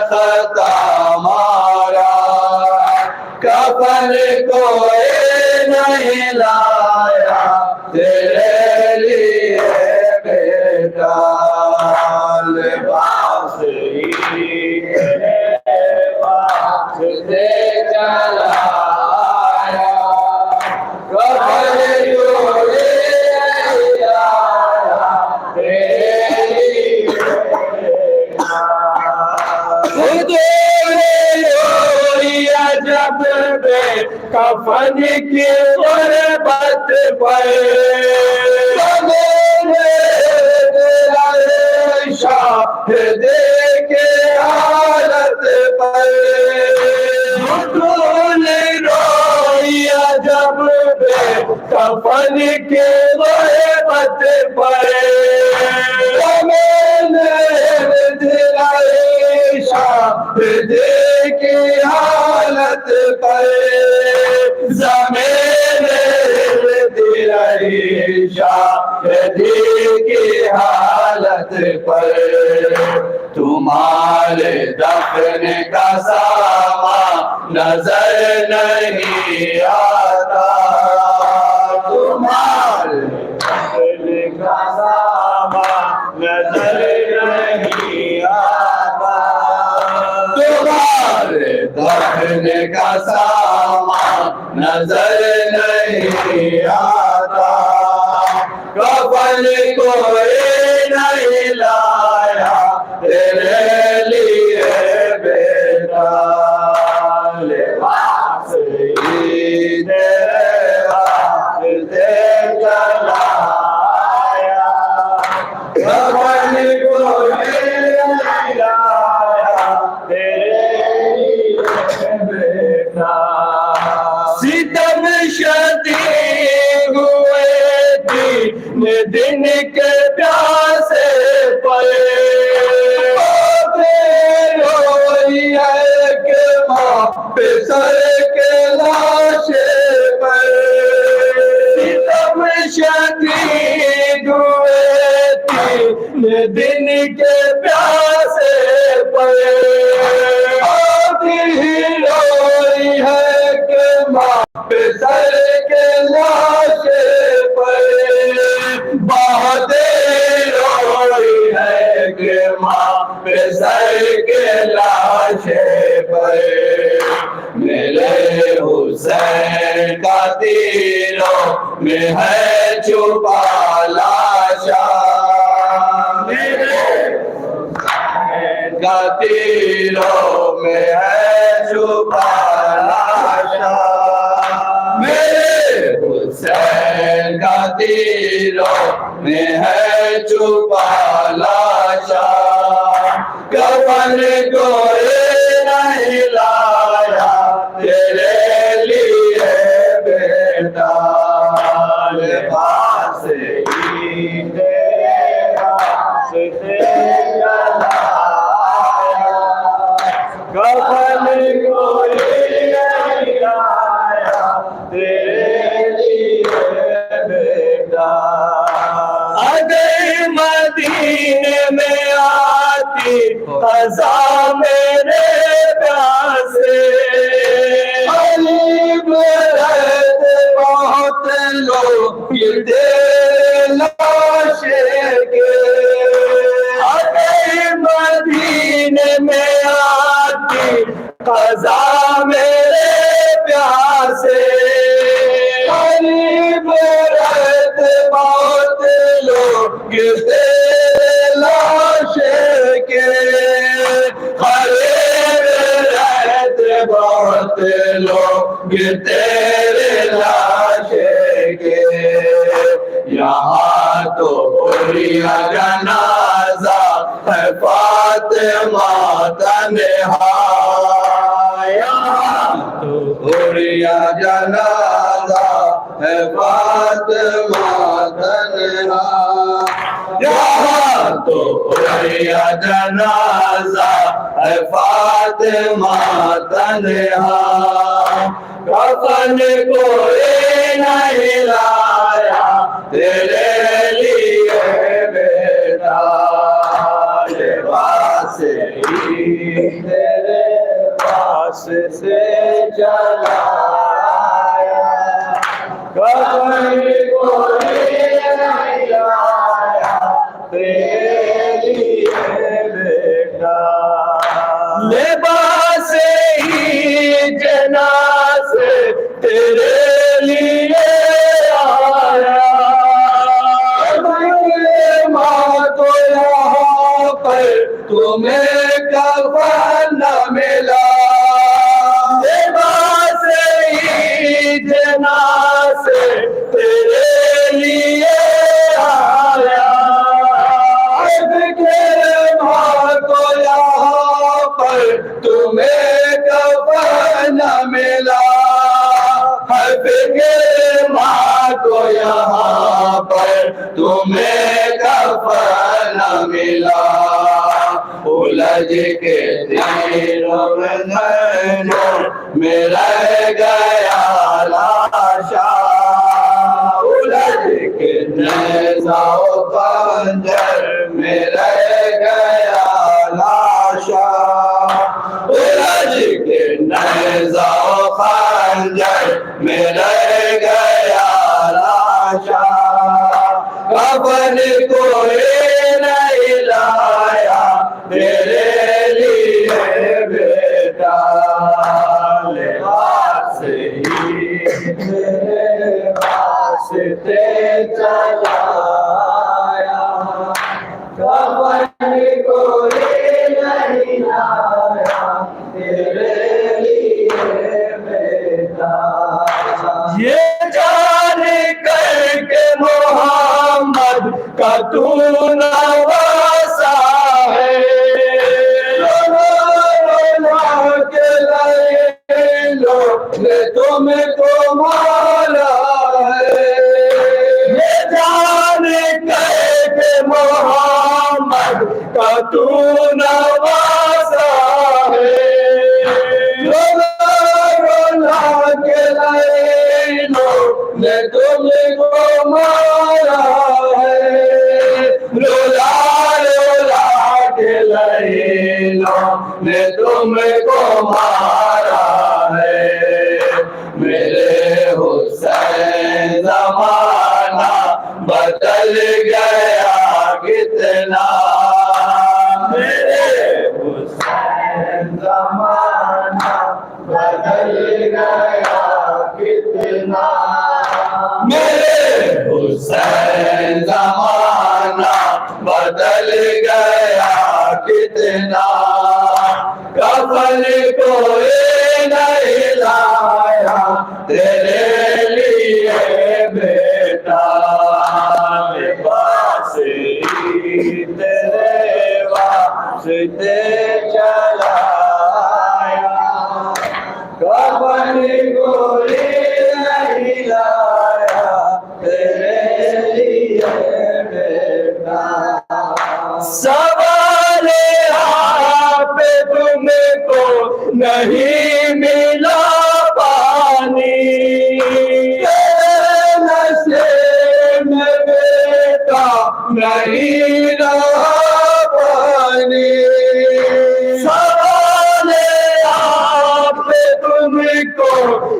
خطا مارا، کفن کوئی نہیں لایا تیرے لیے بیٹا، لباس عید لباس دے چلا آیا، کفن کوئی نہیں لایا تیرے لیے بیٹا، خود جب بے کفن کی غربت پر شاہد کے حالت پر، رویا جب بے کفن کی غربت پر، شاہد کی حالت پر، زمین دلائی شاہد کی حالت پر، تمہارے دفن کا سامان نظر نہیں آتا، تمہارے دفن کا سامان نظر نہیں آتا، تمہارے دفن کا سامان نظر نہیں آتا، کفن کوئی نہیں لایا تیرے لیے بیٹا، لباس عید لباس دے چلا آیا، کفن کوئی نہیں لایا تیرے لیے بیٹا، ستم شدید ہوئے تین دن کے پیاسے پڑے، روئی ہے کہ ماں پہ سر کے لاشے پر، ستم شدید ہوئے تین دن کے پیاسے پڑے، روئی ہے کہ ماں پہ سر کے لاشے پر، بہت روئی ہے کہ ماں پہ سر کے لاشے پر، میرے حسین کا تیروں میں ہے چھپا لاشا، میرے حسین کا تیروں میں ہے چھپا لاشا، میرے حسین کا تیروں میں ہے چھپا لاشا، کفن کوئی نہیں لایا تیرے لیے بیٹا، لباس عید لباس دے چلا آیا، کفن کوئی نہیں لایا تیرے لیے بیٹا، اگر مدینے میں آتی قضا میرے پیاسے، غریب رہتے بہت لوگ تیرے لاشے کے، اگر مدینے میں آتی قضا میرے پیاسے، غریب رہتے بہت لوگ تیرے لاشے کے، غریب رہتے بہت لوگ تیرے لاشے کے، یہاں تو پوریا جنازہ ہے فاطمہ تنہا، یہاں تو پوریا جنازہ ہے فاطمہ تنہا، یہاں تو پوریا جنازہ ہے فاطمہ تنہا، کفن کوئی نہیں لایا تیرے لیے بیٹا، لباس عید لباس سے جلایا، کفن کوئی نہیں لایا تیرے لیے بیٹا، لباس ہی جنازے تیرے لیے آیا، ماں تو یہاں پر تمہیں کفن نہ ملا، لباس ہی جنازے تیرے لیے آیا، ماں تو یہاں پر تمہیں کفن نہ ملا، ماں کو یہاں پر تمہیں کفن نہ ملا، الجھ کے تیروں میں رہ گیا لاشا، الجھ کے نیزہ و خنجر میں رہ گیا لاشا، الجھ کے نیزہ و خنجر میں رہ گیا لاشا، کفن کوئی نہیں لایا تیرے لیے بیٹا، لباس ہی تیرے واسطے چلایا، کفن کوئی نہیں لایا تیرے لیے بیٹا، یہ جان کر کے محمد کا تو نواسا ہے، کے لوگ نے تم کو مارا ہے، یہ جان کر کے محمد کا تو نواسا ہے، نے تم کو مارا ہے، رولا رولا کے لائنوں نے تم کو مارا ہے، میرے حسین زمانہ بدل گیا کتنا، میرے حسین زمانہ بدل گیا کتنا، میرے حسین زمانہ بدل گیا کتنا، کفن کوئی نہیں لایا تیرے لیے بیٹا، لباس ہی تیرے واسطے چلایا، کفن کوئی نہیں لایا تیرے لیے بیٹا، سوال آپ تم کو نہیں ملا پانی، نشے میں بیٹا نہیں رہا پانی، سوال آپ تم کو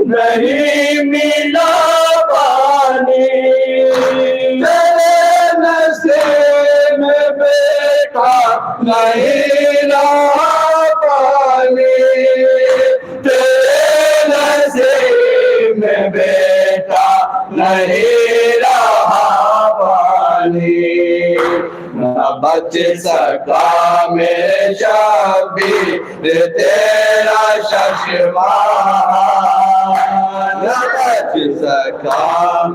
نہیں ملا پانی، تیرے نشے میں بیٹا نہیں رہا پانی، تیرے نشے میں بیٹا نہیں رہا پانی، نہ بچ سکا میرے شبیر تیرا ششمان، نہ بچ سکا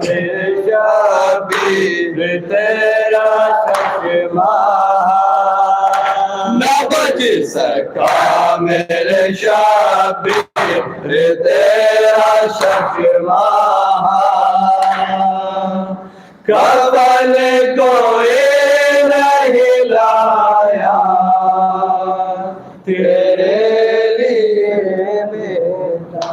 میرے شبیر تیرا ششمان، نہ بچ سکا میرے شبیر تیرا ششمان، کفن کوئی نہیں لایا تیرے لیے بیٹا،